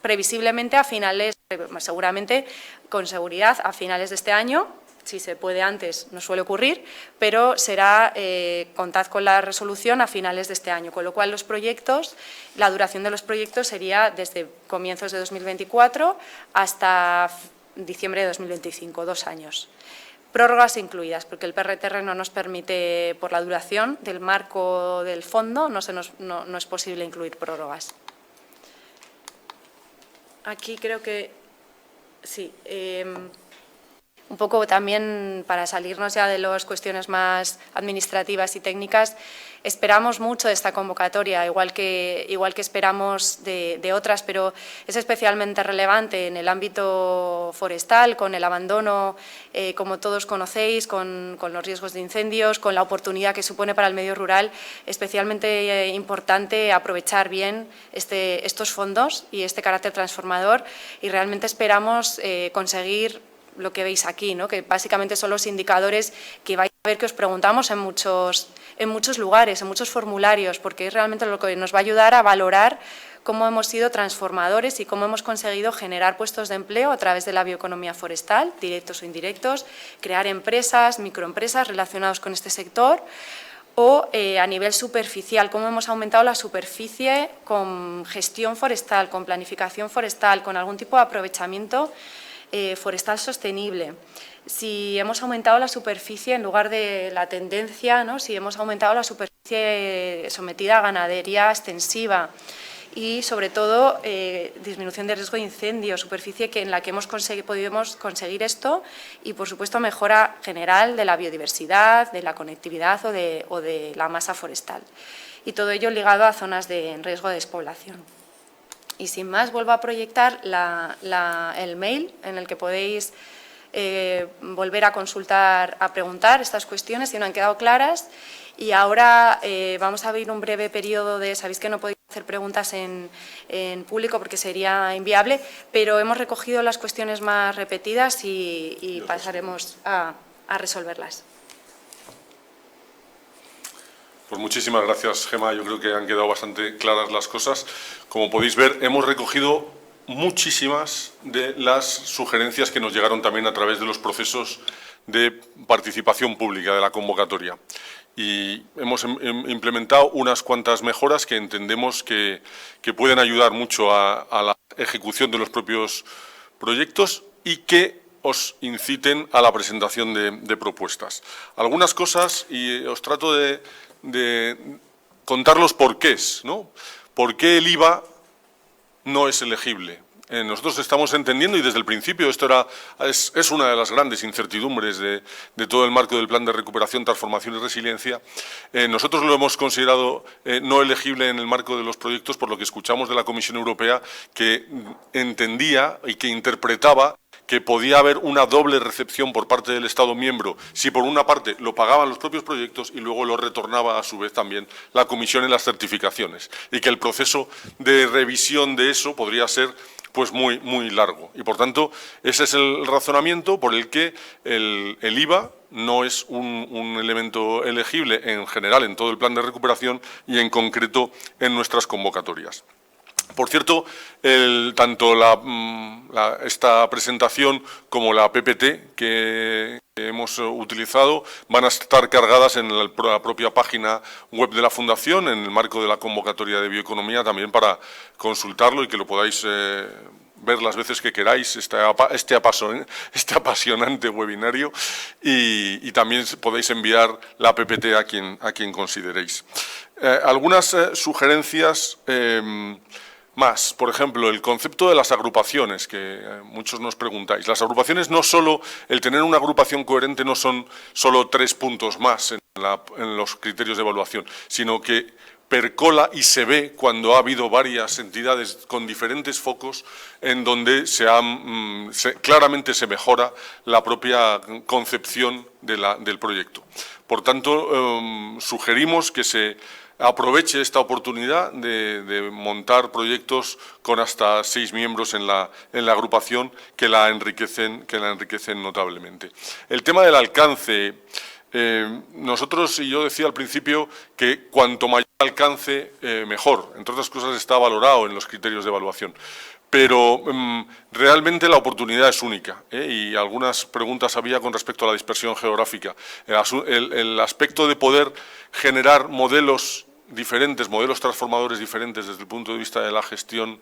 previsiblemente a finales, seguramente con seguridad a finales de este año. Si se puede antes, no suele ocurrir, pero será, contad con la resolución a finales de este año, con lo cual los proyectos, la duración de los proyectos sería desde comienzos de 2024 hasta diciembre de 2025, 2 años. Prórrogas incluidas, porque el PRTR no nos permite, por la duración del marco del fondo, no es posible incluir prórrogas. Aquí creo que sí. Un poco también para salirnos ya de las cuestiones más administrativas y técnicas, esperamos mucho de esta convocatoria, igual que esperamos de otras, pero es especialmente relevante en el ámbito forestal, con el abandono, como todos conocéis, con los riesgos de incendios, con la oportunidad que supone para el medio rural, especialmente importante aprovechar bien estos fondos y este carácter transformador, y realmente esperamos conseguir lo que veis aquí, ¿no? Que básicamente son los indicadores que vais a ver que os preguntamos en muchos lugares, en muchos formularios, porque es realmente lo que nos va a ayudar a valorar cómo hemos sido transformadores y cómo hemos conseguido generar puestos de empleo a través de la bioeconomía forestal, directos o indirectos, crear empresas, microempresas relacionadas con este sector, o a nivel superficial, cómo hemos aumentado la superficie con gestión forestal, con planificación forestal, con algún tipo de aprovechamiento forestal sostenible. Si hemos aumentado la superficie en lugar de la tendencia, ¿no? Si hemos aumentado la superficie sometida a ganadería extensiva y, sobre todo, disminución de riesgo de incendio, superficie en la que hemos podido conseguir esto y, por supuesto, mejora general de la biodiversidad, de la conectividad o de la masa forestal. Y todo ello ligado a zonas de riesgo de despoblación. Y sin más, vuelvo a proyectar el mail en el que podéis volver a consultar, a preguntar estas cuestiones si no han quedado claras. Y ahora vamos a abrir un breve periodo de… Sabéis que no podéis hacer preguntas en público porque sería inviable, pero hemos recogido las cuestiones más repetidas y pasaremos a resolverlas.
Pues muchísimas gracias, Gemma. Yo creo que han quedado bastante claras las cosas. Como podéis ver, hemos recogido muchísimas de las sugerencias que nos llegaron también a través de los procesos de participación pública de la convocatoria. Y hemos implementado unas cuantas mejoras que entendemos que pueden ayudar mucho a la ejecución de los propios proyectos y que os inciten a la presentación de propuestas. Algunas cosas, y os trato de contar los porqués, ¿no? ¿Por qué el IVA no es elegible? Nosotros estamos entendiendo, y desde el principio esto es una de las grandes incertidumbres de todo el marco del Plan de Recuperación, Transformación y Resiliencia. Nosotros lo hemos considerado no elegible en el marco de los proyectos, por lo que escuchamos de la Comisión Europea, que entendía y que interpretaba que podía haber una doble recepción por parte del Estado miembro, si por una parte lo pagaban los propios proyectos y luego lo retornaba a su vez también la Comisión en las certificaciones, y que el proceso de revisión de eso podría ser pues muy largo. Y por tanto, ese es el razonamiento por el que el IVA no es un elemento elegible en general en todo el plan de recuperación y en concreto en nuestras convocatorias. Por cierto, tanto esta presentación como la PPT que hemos utilizado van a estar cargadas en la propia página web de la Fundación, en el marco de la convocatoria de bioeconomía, también para consultarlo y que lo podáis ver las veces que queráis, este apasionante webinario, y también podéis enviar la PPT a quien consideréis. Algunas sugerencias más, por ejemplo, el concepto de las agrupaciones, que muchos nos preguntáis. Las agrupaciones no solo, el tener una agrupación coherente no son solo 3 puntos más en los criterios de evaluación, sino que percola y se ve cuando ha habido varias entidades con diferentes focos en donde claramente se mejora la propia concepción del proyecto. Por tanto, sugerimos que se aproveche esta oportunidad de montar proyectos con hasta 6 miembros en la agrupación que la enriquecen notablemente. El tema del alcance, Nosotros, y yo decía al principio, que cuanto mayor alcance, mejor. Entre otras cosas, está valorado en los criterios de evaluación. Pero realmente la oportunidad es única, y algunas preguntas había con respecto a la dispersión geográfica. El aspecto de poder generar modelos diferentes, modelos transformadores diferentes desde el punto de vista de la gestión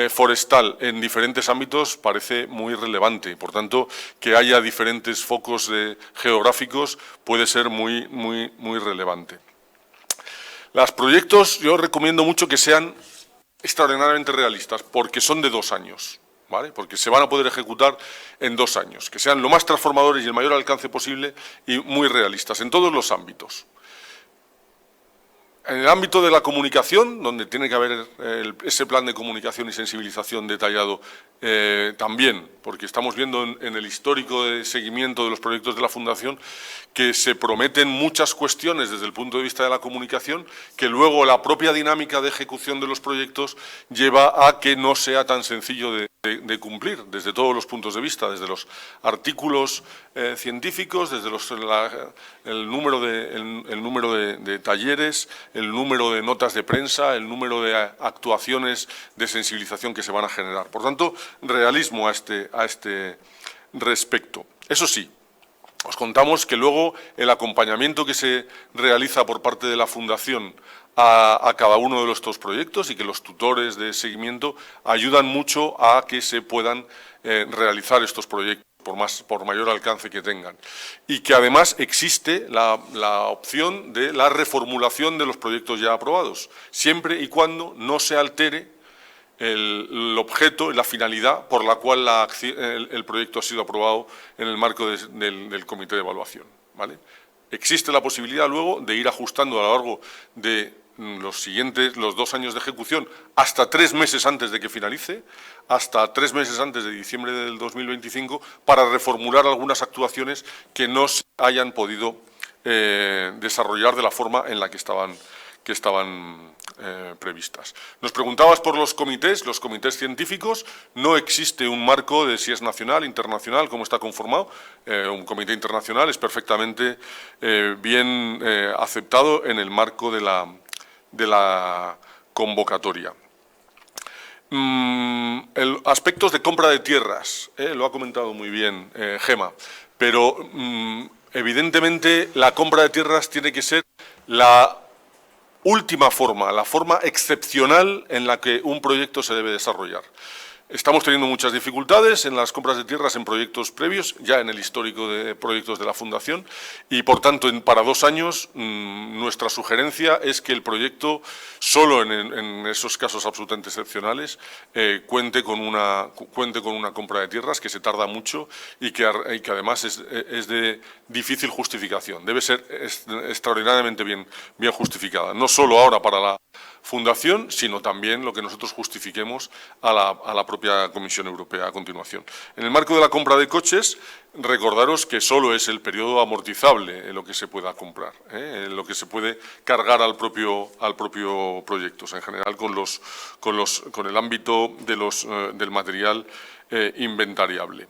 forestal en diferentes ámbitos parece muy relevante. Por tanto, que haya diferentes focos geográficos puede ser muy relevante. Los proyectos yo recomiendo mucho que sean extraordinariamente realistas, porque son de 2 años, ¿vale? Porque se van a poder ejecutar en 2 años, que sean lo más transformadores y el mayor alcance posible y muy realistas en todos los ámbitos. En el ámbito de la comunicación, donde tiene que haber ese plan de comunicación y sensibilización detallado también, porque estamos viendo en el histórico de seguimiento de los proyectos de la Fundación que se prometen muchas cuestiones desde el punto de vista de la comunicación que luego la propia dinámica de ejecución de los proyectos lleva a que no sea tan sencillo de cumplir desde todos los puntos de vista, desde los artículos científicos, desde el número de talleres, el número de notas de prensa, el número de actuaciones de sensibilización que se van a generar. Por tanto, realismo a este respecto. Eso sí, os contamos que luego el acompañamiento que se realiza por parte de la Fundación a cada uno de estos proyectos y que los tutores de seguimiento ayudan mucho a que se puedan realizar estos proyectos por mayor alcance que tengan. Y que además existe la opción de la reformulación de los proyectos ya aprobados, siempre y cuando no se altere el objeto y la finalidad por la cual el proyecto ha sido aprobado en el marco del comité de evaluación, ¿vale? Existe la posibilidad luego de ir ajustando a lo largo de los 2 años de ejecución hasta 3 meses antes de que finalice, hasta 3 meses antes de diciembre del 2025, para reformular algunas actuaciones que no se hayan podido desarrollar de la forma en la que estaban previstas. Nos preguntabas por los comités científicos. No existe un marco de si es nacional, internacional, cómo está conformado. Un comité internacional es perfectamente bien aceptado en el marco de la convocatoria. Aspectos de compra de tierras, lo ha comentado muy bien Gema, pero evidentemente la compra de tierras tiene que ser la última forma, la forma excepcional en la que un proyecto se debe desarrollar. Estamos teniendo muchas dificultades en las compras de tierras en proyectos previos, ya en el histórico de proyectos de la Fundación, y por tanto para 2 años nuestra sugerencia es que el proyecto, solo en esos casos absolutamente excepcionales, cuente con una compra de tierras que se tarda mucho y que además es de difícil justificación. Debe ser extraordinariamente bien justificada, no solo ahora para la Fundación, sino también lo que nosotros justifiquemos a la propia Comisión Europea a continuación. En el marco de la compra de coches, recordaros que solo es el periodo amortizable en lo que se pueda comprar, en lo que se puede cargar al propio proyecto, o sea, en general con el ámbito del material inventariable.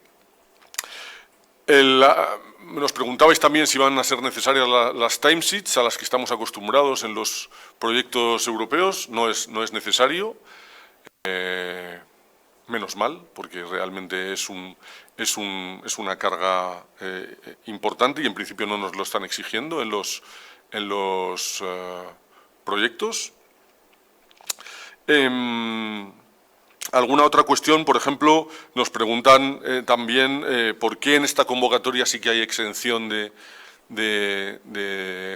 Nos preguntabais también si van a ser necesarias las timesheets a las que estamos acostumbrados en los proyectos europeos. No es necesario, menos mal, porque realmente es una carga importante y en principio no nos lo están exigiendo en los proyectos. Alguna otra cuestión, por ejemplo, nos preguntan también por qué en esta convocatoria sí que hay exención de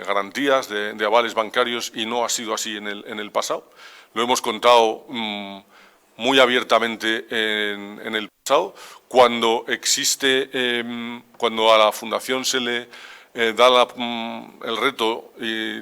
garantías, de avales bancarios, y no ha sido así en el pasado. Lo hemos contado muy abiertamente en el pasado. Cuando a la Fundación se le da el reto y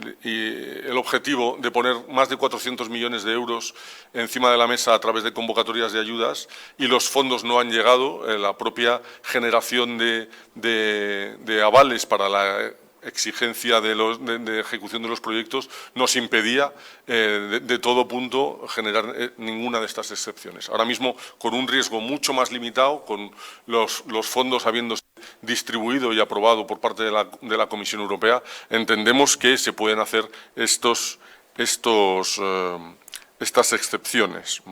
el objetivo de poner más de 400 millones de euros encima de la mesa a través de convocatorias de ayudas y los fondos no han llegado, la propia generación de avales para la exigencia de ejecución de los proyectos nos impedía de todo punto generar ninguna de estas excepciones. Ahora mismo, con un riesgo mucho más limitado, con los fondos habiéndose distribuido y aprobado por parte de la Comisión Europea, entendemos que se pueden hacer estas excepciones.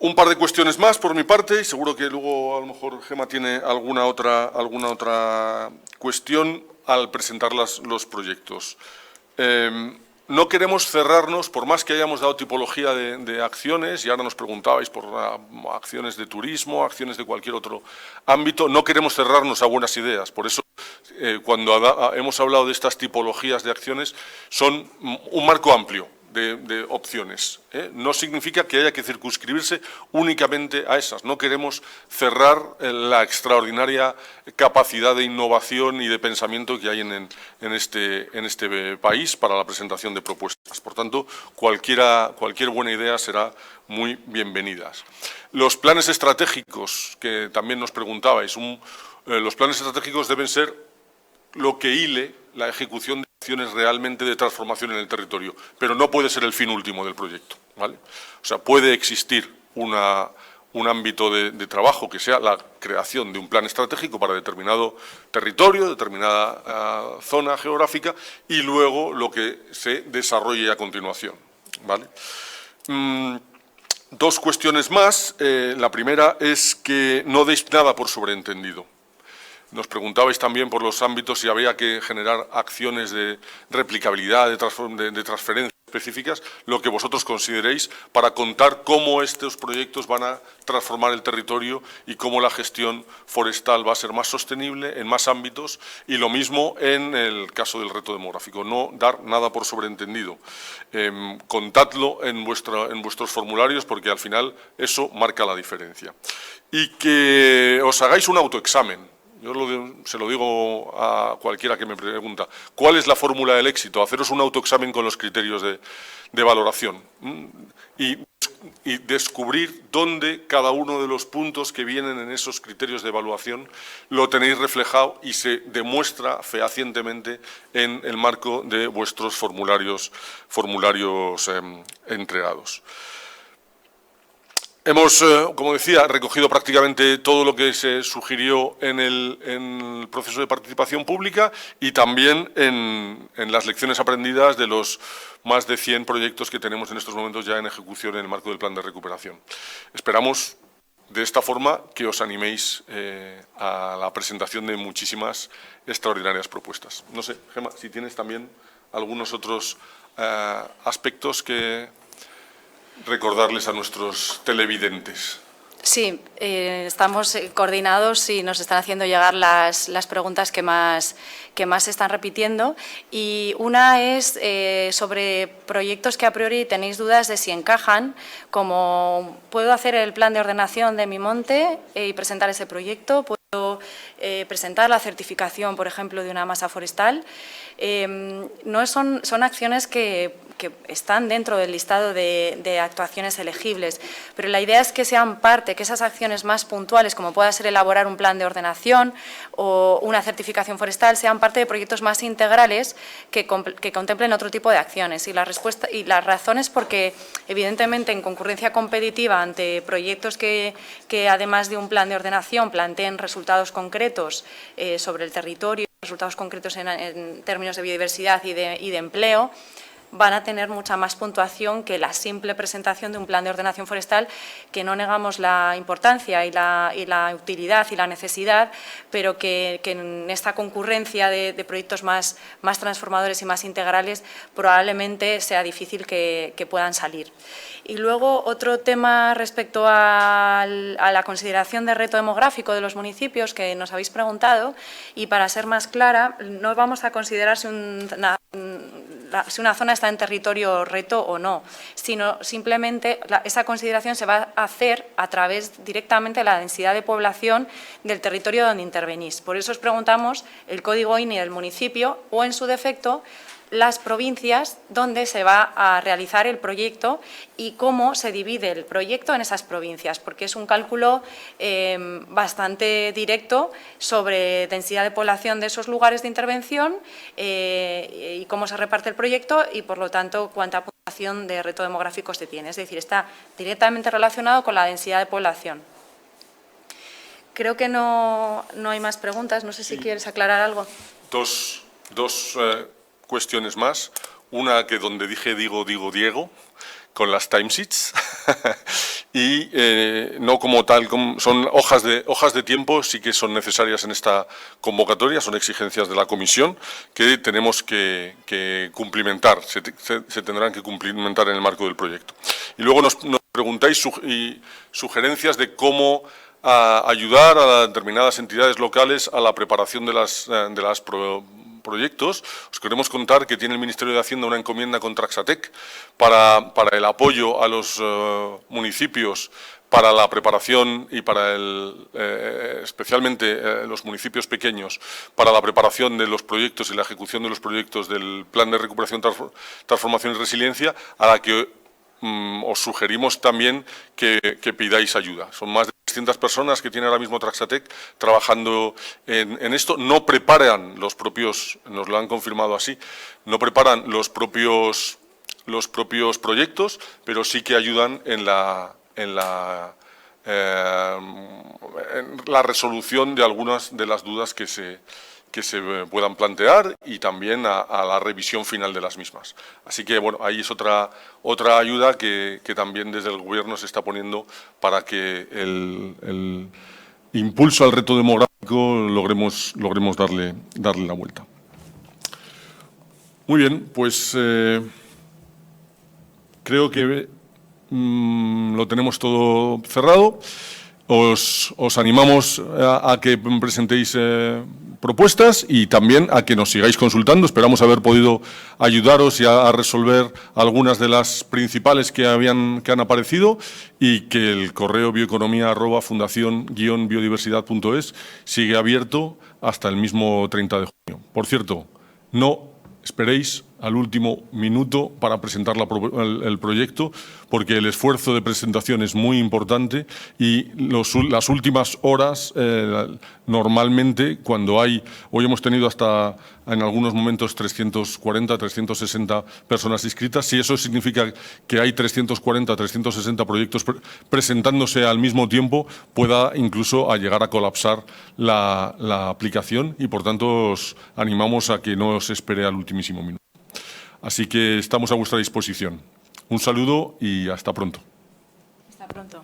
Un par de cuestiones más por mi parte y seguro que luego a lo mejor Gemma tiene alguna otra cuestión al presentar los proyectos. No queremos cerrarnos, por más que hayamos dado tipología de acciones, y ahora nos preguntabais por acciones de turismo, acciones de cualquier otro ámbito, no queremos cerrarnos a buenas ideas. Por eso, cuando hemos hablado de estas tipologías de acciones, son un marco amplio de opciones. No significa que haya que circunscribirse únicamente a esas. No queremos cerrar la extraordinaria capacidad de innovación y de pensamiento que hay en este país para la presentación de propuestas. Por tanto, cualquier buena idea será muy bienvenida. Los planes estratégicos, que también nos preguntabais, los planes estratégicos deben ser lo que hile la ejecución de acciones realmente de transformación en el territorio, pero no puede ser el fin último del proyecto, ¿vale? O sea, puede existir un ámbito de trabajo que sea la creación de un plan estratégico para determinado territorio, determinada zona geográfica y luego lo que se desarrolle a continuación, ¿vale? Dos cuestiones más. La primera es que no deis nada por sobreentendido. Nos preguntabais también por los ámbitos si había que generar acciones de replicabilidad, de transferencias específicas, lo que vosotros consideréis para contar cómo estos proyectos van a transformar el territorio y cómo la gestión forestal va a ser más sostenible en más ámbitos y lo mismo en el caso del reto demográfico. No dar nada por sobreentendido. Contadlo en vuestros formularios porque al final eso marca la diferencia. Y que os hagáis un autoexamen. Yo se lo digo a cualquiera que me pregunta, ¿cuál es la fórmula del éxito? Haceros un autoexamen con los criterios de valoración y descubrir dónde cada uno de los puntos que vienen en esos criterios de evaluación lo tenéis reflejado y se demuestra fehacientemente en el marco de vuestros formularios entregados. Hemos, como decía, recogido prácticamente todo lo que se sugirió en el proceso de participación pública y también en las lecciones aprendidas de los más de 100 proyectos que tenemos en estos momentos ya en ejecución en el marco del plan de recuperación. Esperamos, de esta forma, que os animéis a la presentación de muchísimas extraordinarias propuestas. No sé, Gemma, si tienes también algunos otros aspectos que recordarles a nuestros televidentes.
Sí, estamos coordinados y nos están haciendo llegar las preguntas que más se están repitiendo y una es sobre proyectos que a priori tenéis dudas de si encajan, como puedo hacer el plan de ordenación de mi monte y presentar ese proyecto, puedo presentar la certificación, por ejemplo, de una masa forestal. No son acciones que están dentro del listado de actuaciones elegibles, pero la idea es que sean parte, que esas acciones más puntuales, como pueda ser elaborar un plan de ordenación o una certificación forestal, sean parte de proyectos más integrales que contemplen otro tipo de acciones. Y la razón es porque, evidentemente, en concurrencia competitiva ante proyectos que además de un plan de ordenación, planteen resultados concretos sobre el territorio, resultados concretos en términos de biodiversidad y de empleo, van a tener mucha más puntuación que la simple presentación de un plan de ordenación forestal, que no negamos la importancia y la utilidad y la necesidad, pero que en esta concurrencia de proyectos más transformadores y más integrales probablemente sea difícil que puedan salir. Y luego otro tema respecto a la consideración de reto demográfico de los municipios que nos habéis preguntado, y para ser más clara, no vamos a considerar si una zona está en territorio reto o no, sino simplemente esa consideración se va a hacer a través directamente de la densidad de población del territorio donde intervenís. Por eso os preguntamos el código INI del municipio o, en su defecto, las provincias donde se va a realizar el proyecto y cómo se divide el proyecto en esas provincias, porque es un cálculo bastante directo sobre densidad de población de esos lugares de intervención y cómo se reparte el proyecto y, por lo tanto, cuánta puntuación de reto demográfico se tiene. Es decir, está directamente relacionado con la densidad de población. Creo que no hay más preguntas. No sé si quieres aclarar algo.
Dos cuestiones más. Una que donde dije digo Diego, con las timesheets. Y no como tal, son hojas de tiempo, sí que son necesarias en esta convocatoria, son exigencias de la comisión que tenemos que cumplimentar, se tendrán que cumplimentar en el marco del proyecto. Y luego nos preguntáis sugerencias de cómo ayudar a determinadas entidades locales a la preparación de las proyectos. Os queremos contar que tiene el Ministerio de Hacienda una encomienda con Traxatec para el apoyo a los municipios para la preparación y para especialmente los municipios pequeños, para la preparación de los proyectos y la ejecución de los proyectos del Plan de Recuperación, Transformación y Resiliencia, a la que os sugerimos también que pidáis ayuda. Son más de 300 personas que tiene ahora mismo Traxatec trabajando en esto. No preparan los propios, nos lo han confirmado así, no preparan los propios proyectos, pero sí que ayudan en la resolución de algunas de las dudas que se puedan plantear y también a la revisión final de las mismas. Así que, bueno, ahí es otra ayuda que también desde el Gobierno se está poniendo para que el impulso al reto demográfico logremos darle la vuelta. Muy bien, pues creo que lo tenemos todo cerrado. Os animamos a que presentéis propuestas y también a que nos sigáis consultando. Esperamos haber podido ayudaros y a resolver algunas de las principales que han aparecido y que el correo bioeconomía@fundacion-biodiversidad.es sigue abierto hasta el mismo 30 de junio. Por cierto, no esperéis al último minuto para presentar el proyecto, porque el esfuerzo de presentación es muy importante y las últimas horas, normalmente, cuando hoy hemos tenido hasta en algunos momentos 340, 360 personas inscritas, si eso significa que hay 340, 360 proyectos presentándose al mismo tiempo, pueda incluso llegar a colapsar la aplicación y, por tanto, os animamos a que no os espere al ultimísimo minuto. Así que estamos a vuestra disposición. Un saludo y hasta pronto.
Hasta pronto.